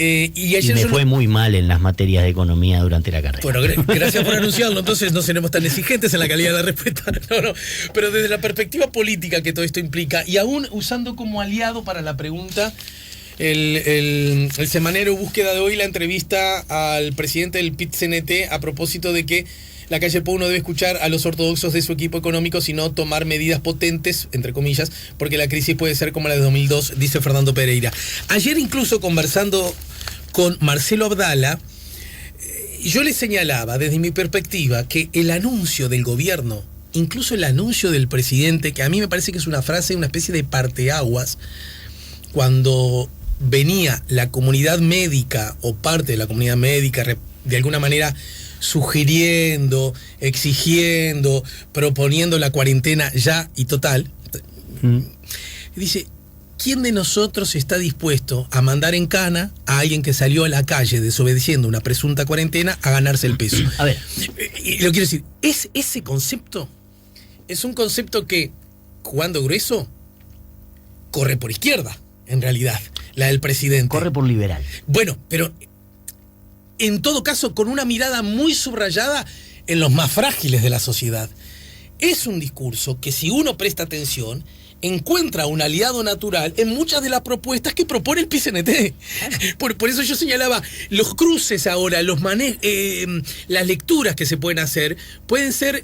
y me fue muy mal en las materias de economía durante la carrera. Bueno, gracias por anunciarlo, entonces no seremos tan exigentes en la calidad de la respuesta. No, pero desde la perspectiva política que todo esto implica, y aún usando como aliado para la pregunta el semanero Búsqueda de hoy, la entrevista al presidente del PIT-CNT a propósito de que Lacalle Pou no debe escuchar a los ortodoxos de su equipo económico, sino tomar medidas potentes, entre comillas, porque la crisis puede ser como la de 2002, dice Fernando Pereira. Ayer, incluso conversando con Marcelo Abdala, yo le señalaba desde mi perspectiva que el anuncio del gobierno, incluso el anuncio del presidente, que a mí me parece que es una frase, una especie de parteaguas, cuando venía la comunidad médica o parte de la comunidad médica de alguna manera sugiriendo, exigiendo, proponiendo la cuarentena ya y total. Dice, ¿quién de nosotros está dispuesto a mandar en cana a alguien que salió a la calle desobedeciendo una presunta cuarentena a ganarse el peso? A ver, lo quiero decir, ese concepto es un concepto que, jugando grueso, corre por izquierda, en realidad, la del presidente. Corre por liberal. Bueno, pero en todo caso, con una mirada muy subrayada en los más frágiles de la sociedad. Es un discurso que, si uno presta atención, encuentra un aliado natural en muchas de las propuestas que propone el PIT-CNT. Por eso yo señalaba, los cruces ahora, las lecturas que se pueden hacer, pueden ser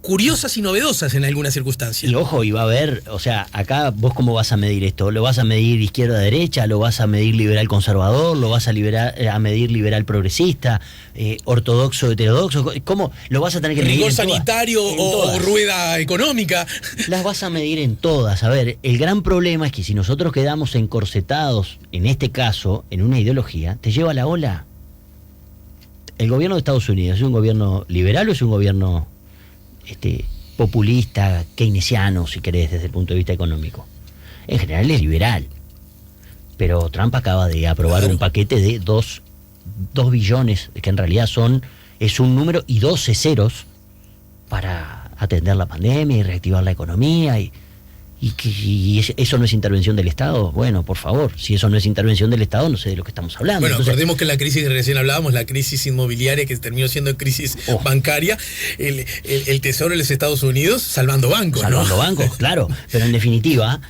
curiosas y novedosas en algunas circunstancias. Y ojo, y va a haber, o sea, acá vos cómo vas a medir esto, ¿lo vas a medir izquierda-derecha, lo vas a medir liberal-conservador, lo vas a medir liberal-progresista, ortodoxo-heterodoxo? ¿Cómo lo vas a tener que medir? ¿Rigor sanitario o rueda económica? Las vas a medir en todas. A ver, el gran problema es que si nosotros quedamos encorsetados, en este caso, en una ideología, te lleva a la ola. ¿El gobierno de Estados Unidos es un gobierno liberal o es un gobierno populista, keynesiano, si querés, desde el punto de vista económico? En general es liberal. Pero Trump acaba de aprobar un paquete de 2 billones, que en realidad es un número y 12 ceros para atender la pandemia y reactivar la economía. Y eso no es intervención del Estado. Bueno, por favor, si eso no es intervención del Estado, no sé de lo que estamos hablando. Bueno, entonces, recordemos que la crisis que recién hablábamos, la crisis inmobiliaria que terminó siendo crisis bancaria, el Tesoro de los Estados Unidos salvando bancos. Salvando bancos, claro. Pero en definitiva,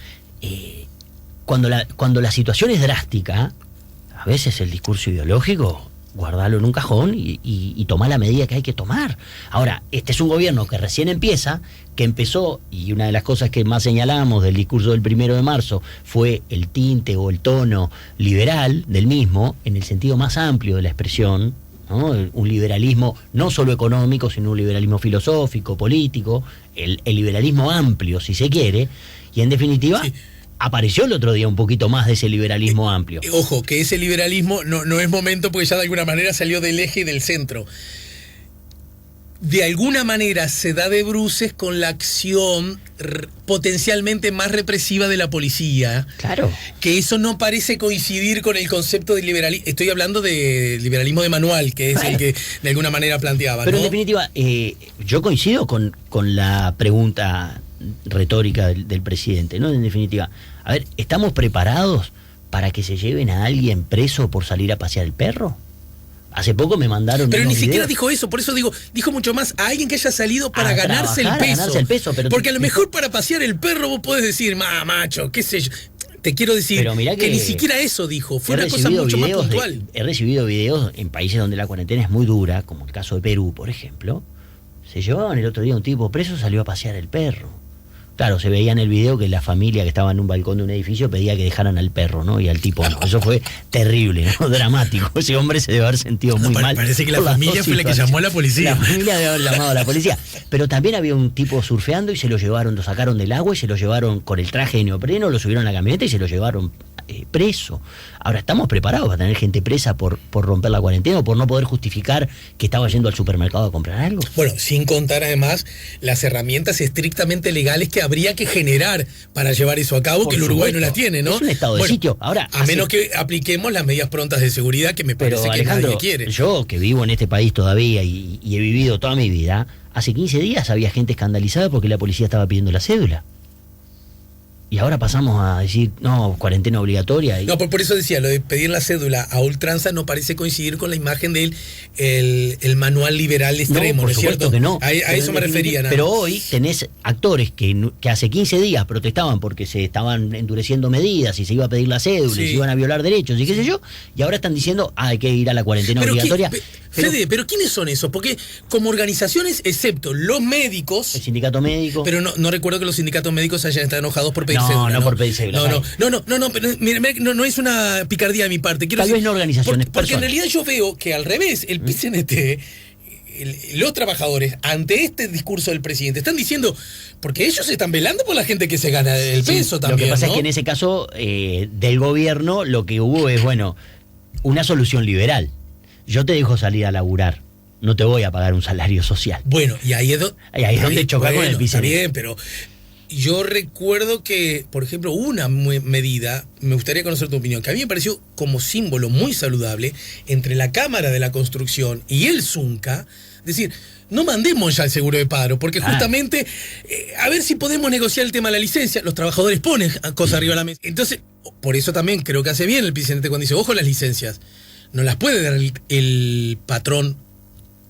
cuando la situación es drástica, a veces el discurso ideológico, guardalo en un cajón y tomar la medida que hay que tomar. Ahora, este es un gobierno que recién empieza, que empezó, y una de las cosas que más señalamos del discurso del 1 de marzo fue el tinte o el tono liberal del mismo, en el sentido más amplio de la expresión, ¿no? Un liberalismo no solo económico, sino un liberalismo filosófico, político, el liberalismo amplio, si se quiere, y en definitiva... Sí. Apareció el otro día un poquito más de ese liberalismo amplio. Ojo, que ese liberalismo no es momento porque ya de alguna manera salió del eje y del centro. De alguna manera se da de bruces con la acción potencialmente más represiva de la policía. Claro. Que eso no parece coincidir con el concepto de liberalismo. Estoy hablando de liberalismo de manual, que es el que de alguna manera planteaba. Pero ¿no? En definitiva, yo coincido con la pregunta retórica del presidente, ¿no? En definitiva, a ver, ¿estamos preparados para que se lleven a alguien preso por salir a pasear el perro? Hace poco me mandaron. Pero ni siquiera dijo eso, por eso dijo mucho más a alguien que haya salido para ganarse el peso. Pero porque a lo mejor para pasear el perro vos podés decir, macho, qué sé yo. Te quiero decir que ni siquiera eso dijo, fue una cosa mucho más puntual. He recibido videos en países donde la cuarentena es muy dura, como el caso de Perú, por ejemplo. Se llevaban el otro día un tipo preso, salió a pasear el perro. Claro, se veía en el video que la familia que estaba en un balcón de un edificio pedía que dejaran al perro, ¿no? Y al tipo no. Eso fue terrible, ¿no? Dramático. Ese hombre se debe haber sentido muy mal. Parece que la familia fue la que llamó a la policía. La familia debe haber llamado a la policía. Pero también había un tipo surfeando y se lo llevaron, lo sacaron del agua y se lo llevaron con el traje de neopreno, lo subieron a la camioneta y se lo llevaron preso. Ahora, ¿estamos preparados para tener gente presa por romper la cuarentena o por no poder justificar que estaba yendo al supermercado a comprar algo? Bueno, sin contar además las herramientas estrictamente legales que habría que generar para llevar eso a cabo, por que el Uruguay no las tiene, ¿no? Es un estado de sitio. Ahora, a menos que apliquemos las medidas prontas de seguridad, que me parece que Alejandro, nadie quiere. Yo, que vivo en este país todavía y he vivido toda mi vida, hace 15 días había gente escandalizada porque la policía estaba pidiendo la cédula. Y ahora pasamos a decir, no, cuarentena obligatoria. No, por eso decía, lo de pedir la cédula a ultranza no parece coincidir con la imagen del el manual liberal extremo, ¿no es cierto? Que no. A eso me refería. Pero hoy tenés actores que hace 15 días protestaban porque se estaban endureciendo medidas y se iba a pedir la cédula y se iban a violar derechos y qué sé yo, y ahora están diciendo, hay que ir a la cuarentena obligatoria. Fede, pero ¿quiénes son esos? Porque como organizaciones, excepto los médicos... El sindicato médico... Pero no recuerdo que los sindicatos médicos hayan estado enojados por pedir cédula. No, por pedir cédula. No es una picardía de mi parte. Tal vez no organizaciones, porque en realidad yo veo que al revés, el PCNT, los trabajadores, ante este discurso del presidente, están diciendo, porque ellos están velando por la gente que se gana el peso también. Lo que pasa es que en ese caso del gobierno lo que hubo es, una solución liberal. Yo te dejo salir a laburar, no te voy a pagar un salario social. Bueno, y ahí es donde choca con el PCNT. Está bien, pero yo recuerdo que, por ejemplo, una medida, me gustaría conocer tu opinión, que a mí me pareció como símbolo muy saludable entre la Cámara de la Construcción y el Zunca, decir, no mandemos ya el seguro de paro, porque justamente, a ver si podemos negociar el tema de la licencia, los trabajadores ponen cosas arriba de la mesa. Entonces, por eso también creo que hace bien el presidente cuando dice, ojo las licencias, no las puede dar el patrón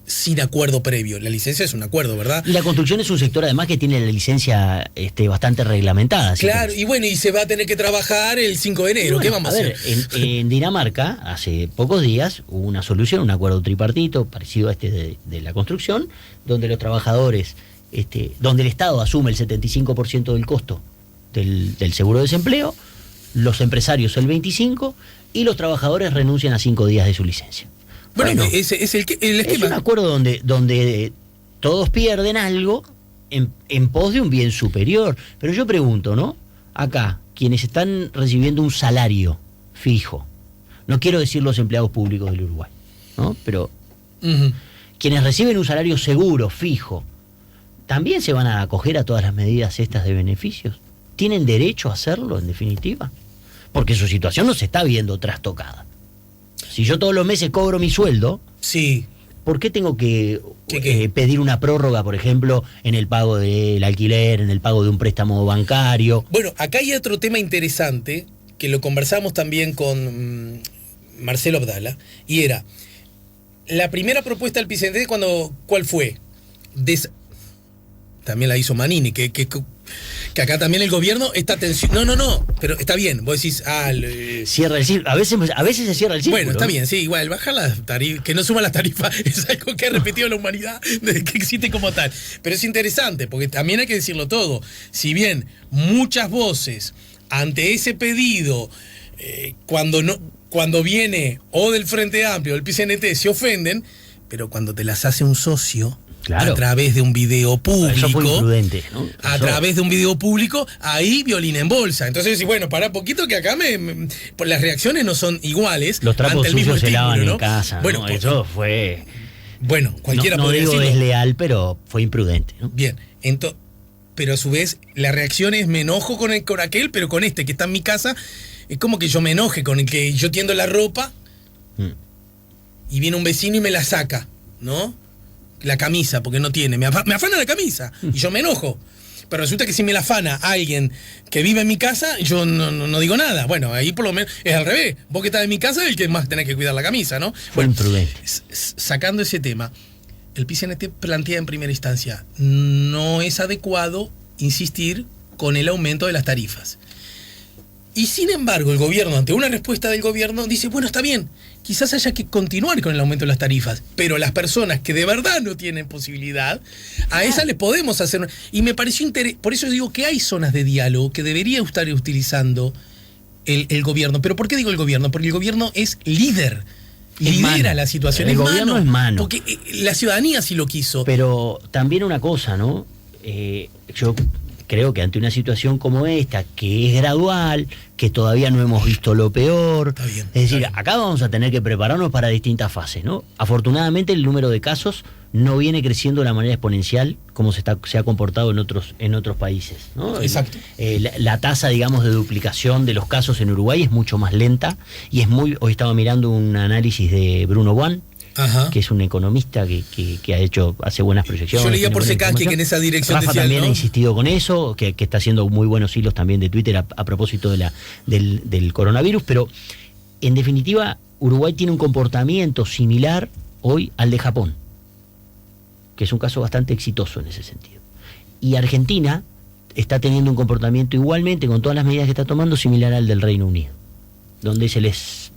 sin acuerdo previo. La licencia es un acuerdo, ¿verdad? Y la construcción es un sector además que tiene la licencia bastante reglamentada. Claro, y se va a tener que trabajar el 5 de enero. ¿Qué vamos a hacer? En Dinamarca, hace pocos días, hubo una solución, un acuerdo tripartito, parecido a este de la construcción, donde los trabajadores donde el Estado asume el 75% del costo del seguro de desempleo, los empresarios el 25% y los trabajadores renuncian a 5 días de su licencia. Bueno, ese es el esquema. Es un acuerdo donde todos pierden algo en pos de un bien superior. Pero yo pregunto, ¿no? Acá, quienes están recibiendo un salario fijo, no quiero decir los empleados públicos del Uruguay, ¿no? Pero quienes reciben un salario seguro, fijo, ¿también se van a acoger a todas las medidas estas de beneficios? ¿Tienen derecho a hacerlo, en definitiva? Porque su situación no se está viendo trastocada. Si yo todos los meses cobro mi sueldo, sí, ¿por qué tengo que pedir una prórroga, por ejemplo, en el pago del alquiler, en el pago de un préstamo bancario? Bueno, acá hay otro tema interesante, que lo conversamos también con Marcelo Abdala, y era, la primera propuesta del presidente, ¿cuál fue? También la hizo Manini, que acá también el gobierno está tensión. No, pero está bien, vos decís, cierra el círculo, a veces se cierra el círculo. Bueno, está bien, sí, igual, bajar las tarifas, que no suman las tarifas, es algo que ha repetido la humanidad desde que existe como tal. Pero es interesante, porque también hay que decirlo todo. Si bien muchas voces ante ese pedido, cuando viene o del Frente Amplio o del PCNT se ofenden, pero cuando te las hace un socio, claro, a través de un video público. Eso fue imprudente, ¿no? A través de un video público, ahí violín en bolsa. Entonces, bueno, pará poquito que acá pues las reacciones no son iguales. Los trapos ante el mismo sucios se lavan estímulo, en casa. Bueno, ¿no? Eso fue. Bueno, cualquiera no podría digo decirlo. desleal, pero fue imprudente, ¿no? Bien, pero a su vez, la reacción es me enojo con aquel, pero con este que está en mi casa, es como que yo me enoje con el que yo tiendo la ropa y viene un vecino y me la saca, ¿no? La camisa, porque no tiene. Me afana la camisa y yo me enojo. Pero resulta que si me la afana alguien que vive en mi casa, yo no digo nada. Bueno, ahí por lo menos es al revés. Vos que estás en mi casa es el que más tenés que cuidar la camisa, ¿no? Fue imprudente. Sacando ese tema, el PCNT plantea en primera instancia, no es adecuado insistir con el aumento de las tarifas. Y sin embargo, el gobierno, ante una respuesta del gobierno, dice, bueno, está bien, quizás haya que continuar con el aumento de las tarifas, pero las personas que de verdad no tienen posibilidad, a esas le podemos hacer... Y me pareció por eso digo que hay zonas de diálogo que debería estar utilizando el gobierno. ¿Pero por qué digo el gobierno? Porque el gobierno es líder. Lidera la situación. El gobierno es mano. Porque la ciudadanía sí lo quiso. Pero también una cosa, ¿no? Yo creo que ante una situación como esta, que es gradual, que todavía no hemos visto lo peor, está bien, es decir, acá vamos a tener que prepararnos para distintas fases, ¿no? Afortunadamente el número de casos no viene creciendo de la manera exponencial como se ha comportado en otros países, ¿no? Exacto. La tasa, digamos, de duplicación de los casos en Uruguay es mucho más lenta y hoy estaba mirando un análisis de Bruno Guan, ajá, que es un economista que hace buenas proyecciones. Yo leía por Secán que en esa dirección Rafa decía, también ¿no? ha insistido con eso, que está haciendo muy buenos hilos también de Twitter a propósito del coronavirus, pero en definitiva Uruguay tiene un comportamiento similar hoy al de Japón, que es un caso bastante exitoso en ese sentido. Y Argentina está teniendo un comportamiento igualmente, con todas las medidas que está tomando, similar al del Reino Unido, donde se les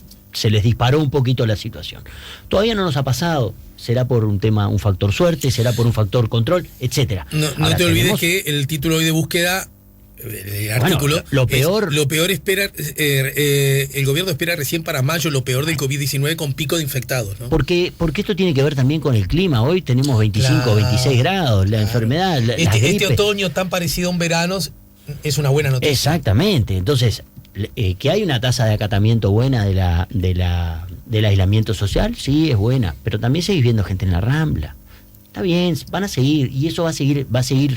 disparó un poquito la situación. Todavía no nos ha pasado, será por un factor suerte, será por un factor control, etcétera. No te olvides que el título hoy de búsqueda, el artículo, bueno, lo peor espera, el gobierno espera recién para mayo lo peor del COVID-19 con pico de infectados, ¿no? Porque esto tiene que ver también con el clima. Hoy tenemos 25, 26 grados, la enfermedad, este otoño tan parecido a un verano es una buena noticia. Exactamente, entonces que hay una tasa de acatamiento buena del aislamiento social, sí, es buena, pero también seguís viendo gente en la Rambla. Está bien, van a seguir, y eso va a seguir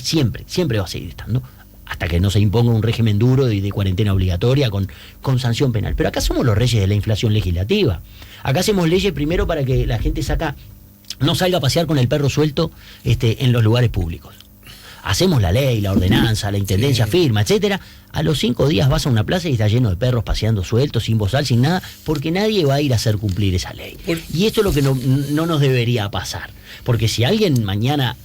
siempre va a seguir estando, hasta que no se imponga un régimen duro de cuarentena obligatoria con sanción penal. Pero acá somos los reyes de la inflación legislativa. Acá hacemos leyes primero para que la gente no salga a pasear con el perro suelto en los lugares públicos. Hacemos la ley, la ordenanza, la intendencia firma, etcétera. A los 5 días vas a una plaza y está lleno de perros paseando sueltos, sin bozal, sin nada, porque nadie va a ir a hacer cumplir esa ley. Y esto es lo que no nos debería pasar. Porque si alguien mañana,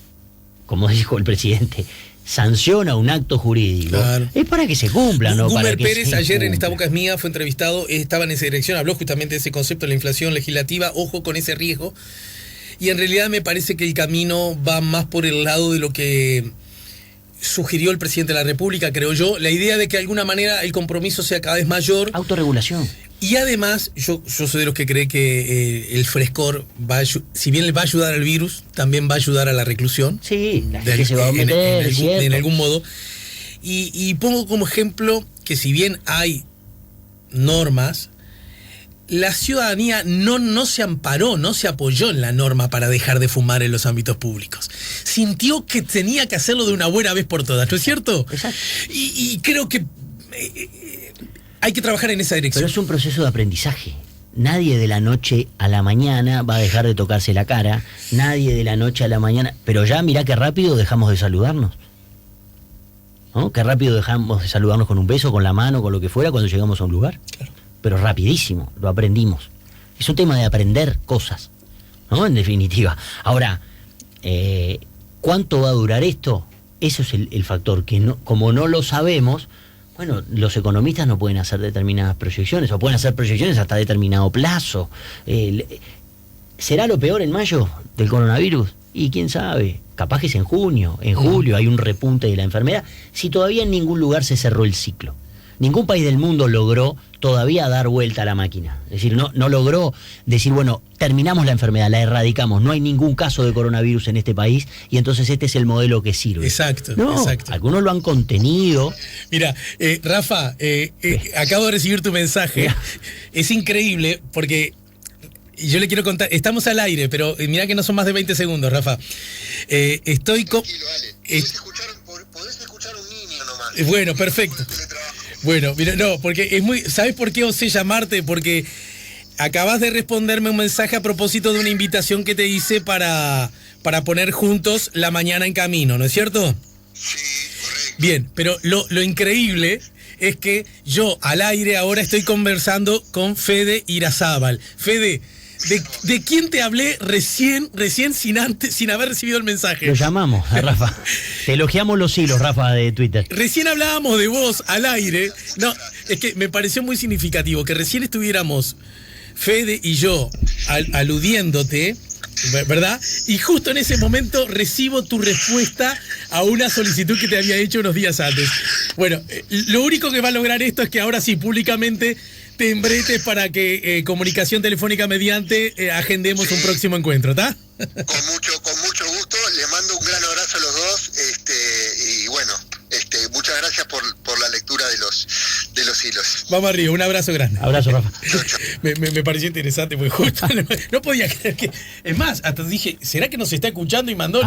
como dijo el presidente, sanciona un acto jurídico, claro, es para que se cumpla, ¿no? Gumer Pérez ayer en Esta Boca es Mía fue entrevistado, estaba en esa dirección, habló justamente de ese concepto de la inflación legislativa, ojo con ese riesgo. y en realidad me parece que el camino va más por el lado de lo que sugirió el presidente de la República, creo yo, la idea de que de alguna manera el compromiso sea cada vez mayor. Autorregulación. Y además, yo soy de los que cree que el frescor, si bien le va a ayudar al virus, también va a ayudar a la reclusión. Sí, la gente se va a meter, en algún modo. Y pongo como ejemplo que si bien hay normas, la ciudadanía no se amparó, no se apoyó en la norma para dejar de fumar en los ámbitos públicos. Sintió que tenía que hacerlo de una buena vez por todas, ¿no es cierto? Exacto. Y creo que hay que trabajar en esa dirección. Pero es un proceso de aprendizaje. Nadie de la noche a la mañana va a dejar de tocarse la cara. Nadie de la noche a la mañana. Pero ya mirá qué rápido dejamos de saludarnos. ¿No? Qué rápido dejamos de saludarnos con un beso, con la mano, con lo que fuera cuando llegamos a un lugar. Claro. Pero rapidísimo, lo aprendimos. Es un tema de aprender cosas, ¿no? En definitiva. Ahora, ¿cuánto va a durar esto? Eso es el factor, que no, como no lo sabemos, bueno, los economistas no pueden hacer determinadas proyecciones, o pueden hacer proyecciones hasta determinado plazo. ¿Será lo peor en mayo del coronavirus? Y quién sabe, capaz que es en junio, en julio hay un repunte de la enfermedad, si todavía en ningún lugar se cerró el ciclo. Ningún país del mundo logró todavía dar vuelta a la máquina. Es decir, no logró decir, bueno, terminamos la enfermedad, la erradicamos, no hay ningún caso de coronavirus en este país y entonces este es el modelo que sirve. Exacto, no, exacto. Algunos lo han contenido. Mira, Rafa, acabo de recibir tu mensaje. Mira. Es increíble porque yo le quiero contar, estamos al aire, pero mira que no son más de 20 segundos, Rafa. Estoy con... Podés escuchar un niño nomás. Bueno, perfecto. Bueno, mira, no, porque es muy... ¿Sabes por qué osé llamarte? Porque acabas de responderme un mensaje a propósito de una invitación que te hice para poner juntos La Mañana en Camino, ¿no es cierto? Sí, correcto. Bien, pero lo increíble es que yo al aire ahora estoy conversando con Fede Irazábal. Fede, ¿de quién te hablé recién sin haber recibido el mensaje? Lo llamamos a Rafa. Te elogiamos los hilos, Rafa, de Twitter. Recién hablábamos de vos al aire. No, es que me pareció muy significativo que recién estuviéramos Fede y yo aludiéndote, ¿verdad? Y justo en ese momento recibo tu respuesta a una solicitud que te había hecho unos días antes. Bueno, lo único que va a lograr esto es que ahora sí, públicamente, te embretes para que Comunicación Telefónica mediante agendemos un próximo encuentro, ¿está? Con mucho gusto, les mando un gran abrazo a los dos, y bueno, muchas gracias por la lectura de los hilos. Vamos arriba, un abrazo grande. Abrazo, Rafa. Me pareció interesante, porque justo no podía creer que... Es más, hasta dije, ¿será que nos está escuchando y mandó?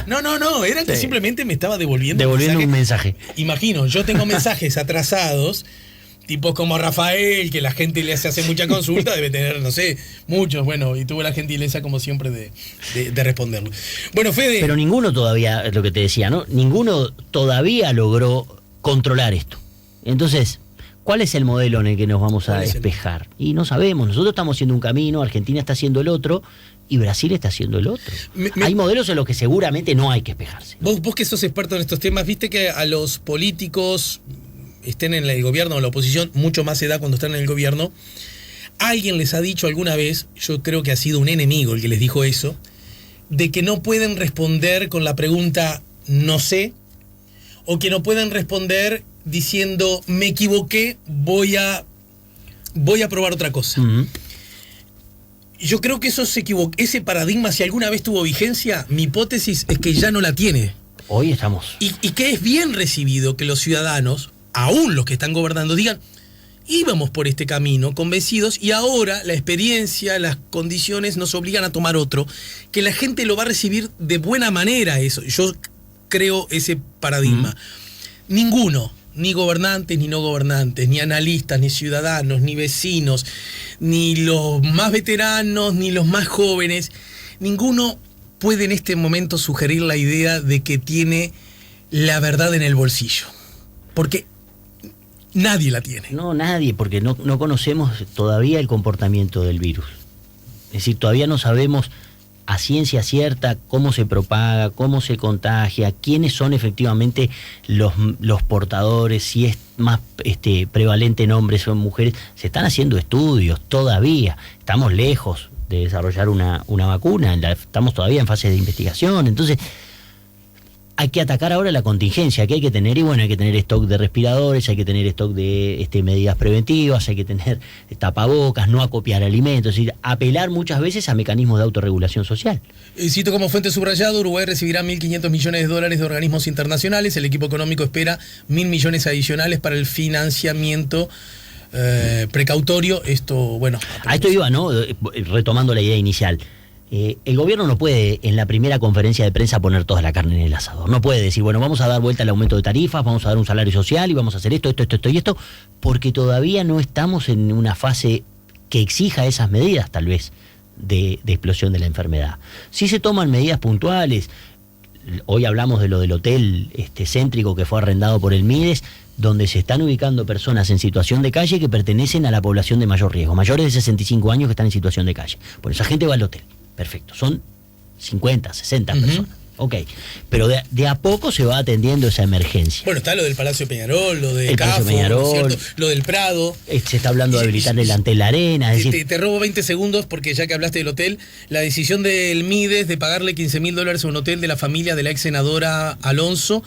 No, era que simplemente me estaba devolviendo un mensaje. Imagino, yo tengo mensajes atrasados, tipos como Rafael, que la gente le hace mucha consulta, debe tener, no sé, muchos, bueno, y tuvo la gentileza como siempre de responderlo. Bueno, Fede... Pero ninguno todavía, es lo que te decía, ¿no? Ninguno todavía logró controlar esto. Entonces, ¿cuál es el modelo en el que nos vamos a despejar? Y no sabemos, nosotros estamos haciendo un camino, Argentina está haciendo el otro, y Brasil está haciendo el otro. Hay modelos en los que seguramente no hay que espejarse, ¿no? Vos que sos experto en estos temas, viste que a los políticos... estén en el gobierno o la oposición, mucho más se da cuando están en el gobierno. Alguien les ha dicho alguna vez, yo creo que ha sido un enemigo el que les dijo eso, de que no pueden responder con la pregunta no sé, o que no pueden responder diciendo me equivoqué, voy a probar otra cosa. Uh-huh. Yo creo que ese paradigma, si alguna vez tuvo vigencia, mi hipótesis es que ya no la tiene. Hoy estamos. Y que es bien recibido que los ciudadanos, aún los que están gobernando, digan, íbamos por este camino convencidos y ahora la experiencia, las condiciones nos obligan a tomar otro, que la gente lo va a recibir de buena manera eso. Yo creo ese paradigma. Ninguno, ni gobernantes, ni no gobernantes, ni analistas, ni ciudadanos, ni vecinos, ni los más veteranos, ni los más jóvenes, ninguno puede en este momento sugerir la idea de que tiene la verdad en el bolsillo. Porque nadie la tiene. No, nadie, porque no conocemos todavía el comportamiento del virus. Es decir, todavía no sabemos a ciencia cierta cómo se propaga, cómo se contagia, quiénes son efectivamente los portadores, si es más prevalente en hombres o en mujeres. Se están haciendo estudios todavía, estamos lejos desarrollar una vacuna, estamos todavía en fase de investigación, entonces hay que atacar ahora la contingencia que hay que tener, y bueno, hay que tener stock de respiradores, hay que tener stock de medidas preventivas, hay que tener tapabocas, no acopiar alimentos, es decir, apelar muchas veces a mecanismos de autorregulación social. Cito como fuente subrayada, Uruguay recibirá $1.500 millones de organismos internacionales, el equipo económico espera 1.000 millones adicionales para el financiamiento precautorio. Esto, bueno... A esto iba, ¿no? Retomando la idea inicial. El gobierno no puede en la primera conferencia de prensa poner toda la carne en el asador. No puede decir, bueno, vamos a dar vuelta al aumento de tarifas, vamos a dar un salario social y vamos a hacer esto y esto, porque todavía no estamos en una fase que exija esas medidas, tal vez, de explosión de la enfermedad. Si se toman medidas puntuales, hoy hablamos de lo del hotel céntrico que fue arrendado por el Mides, donde se están ubicando personas en situación de calle que pertenecen a la población de mayor riesgo, mayores de 65 años que están en situación de calle. Bueno, esa gente va al hotel. Perfecto, son 50, 60 personas. Ok, pero de a poco se va atendiendo esa emergencia. Bueno, está lo del Palacio Peñarol, lo de Cafo, Peñarol, lo del Prado. Se está hablando de habilitar delante la arena. Es decir, te robo 20 segundos porque ya que hablaste del hotel, la decisión del Mides de pagarle $15.000 a un hotel de la familia de la ex senadora Alonso,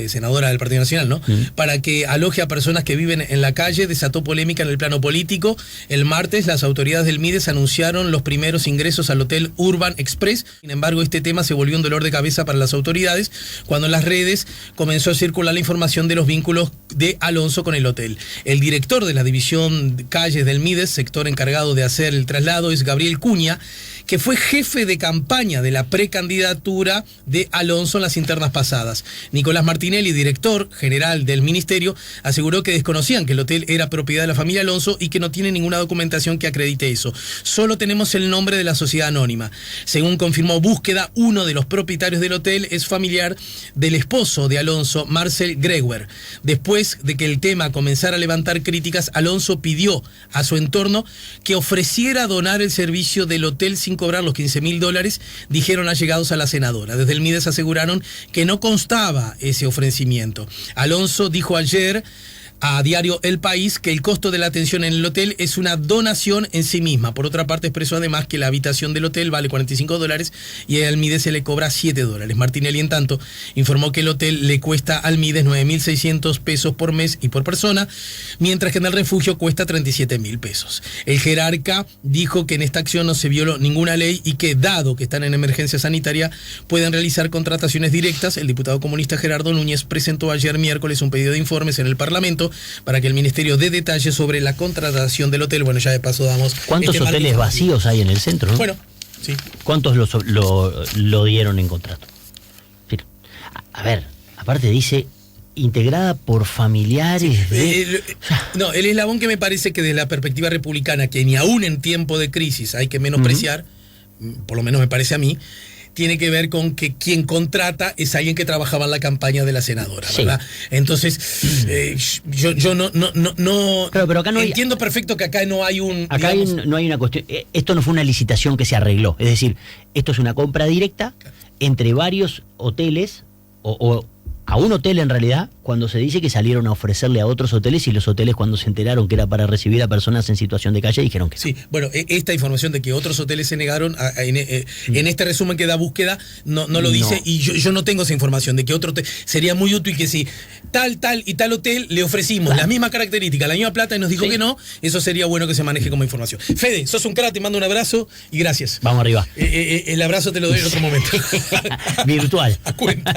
senadora del Partido Nacional, ¿no? Para que aloje a personas que viven en la calle, desató polémica en el plano político. El martes las autoridades del Mides anunciaron los primeros ingresos al hotel Urban Express. Sin embargo, este tema se volvió un dolor de cabeza para las autoridades cuando en las redes comenzó a circular la información de los vínculos de Alonso con el hotel. El director de la división de calles del Mides, sector encargado de hacer el traslado, es Gabriel Cuña, que fue jefe de campaña de la precandidatura de Alonso en las internas pasadas. Nicolás Martinelli, director general del ministerio, aseguró que desconocían que el hotel era propiedad de la familia Alonso y que no tiene ninguna documentación que acredite eso. Solo tenemos el nombre de la sociedad anónima. Según confirmó Búsqueda, uno de los propietarios del hotel es familiar del esposo de Alonso, Marcel Grewer. Después de que el tema comenzara a levantar críticas, Alonso pidió a su entorno que ofreciera donar el servicio del hotel sin cobrar los $15.000, dijeron allegados a la senadora. Desde el Mides aseguraron que no constaba ese ofrecimiento. Alonso dijo ayer a diario El País que el costo de la atención en el hotel es una donación en sí misma. Por otra parte, expresó además que la habitación del hotel vale $45 y al Mides se le cobra $7. Martinelli, en tanto, informó que el hotel le cuesta al Mides $9.600 por mes y por persona, mientras que en el refugio cuesta $37.000. El jerarca dijo que en esta acción no se violó ninguna ley y que, dado que están en emergencia sanitaria, pueden realizar contrataciones directas. El diputado comunista Gerardo Núñez presentó ayer miércoles un pedido de informes en el Parlamento para que el ministerio dé detalles sobre la contratación del hotel. Bueno, ya de paso damos... ¿Cuántos hoteles vacíos hay en el centro, no? Bueno, sí. ¿Cuántos lo dieron en contrato? A ver, aparte dice, integrada por familiares de... No, el eslabón que me parece que desde la perspectiva republicana, que ni aún en tiempo de crisis hay que menospreciar, por lo menos me parece a mí, tiene que ver con que quien contrata es alguien que trabajaba en la campaña de la senadora, ¿verdad? Sí. Entonces, yo no claro, pero acá no entiendo perfecto que acá no hay un... Acá no hay una cuestión... Esto no fue una licitación que se arregló. Es decir, esto es una compra directa entre varios hoteles o a un hotel en realidad, cuando se dice que salieron a ofrecerle a otros hoteles y los hoteles cuando se enteraron que era para recibir a personas en situación de calle dijeron que sí. Bueno, esta información de que otros hoteles se negaron, en este resumen que da Búsqueda, no lo dice, y yo no tengo esa información de que otro hotel. Sería muy útil que si tal y tal hotel le ofrecimos las mismas características, la misma plata y nos dijo que no, eso sería bueno que se maneje como información. Fede, sos un crack, te mando un abrazo y gracias. Vamos arriba. El abrazo te lo doy en otro momento. Virtual. A cuenta.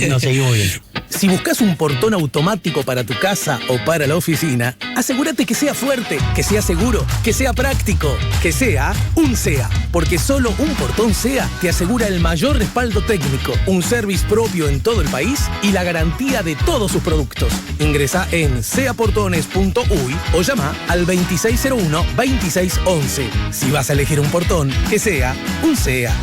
Nos seguimos bien. Si buscas un portón automático para tu casa o para la oficina, asegúrate que sea fuerte, que sea seguro, que sea práctico, que sea un SEA. Porque solo un portón SEA te asegura el mayor respaldo técnico, un service propio en todo el país y la garantía de todos sus productos. Ingresa en seaportones.uy o llama al 2601-2611. Si vas a elegir un portón, que sea un SEA.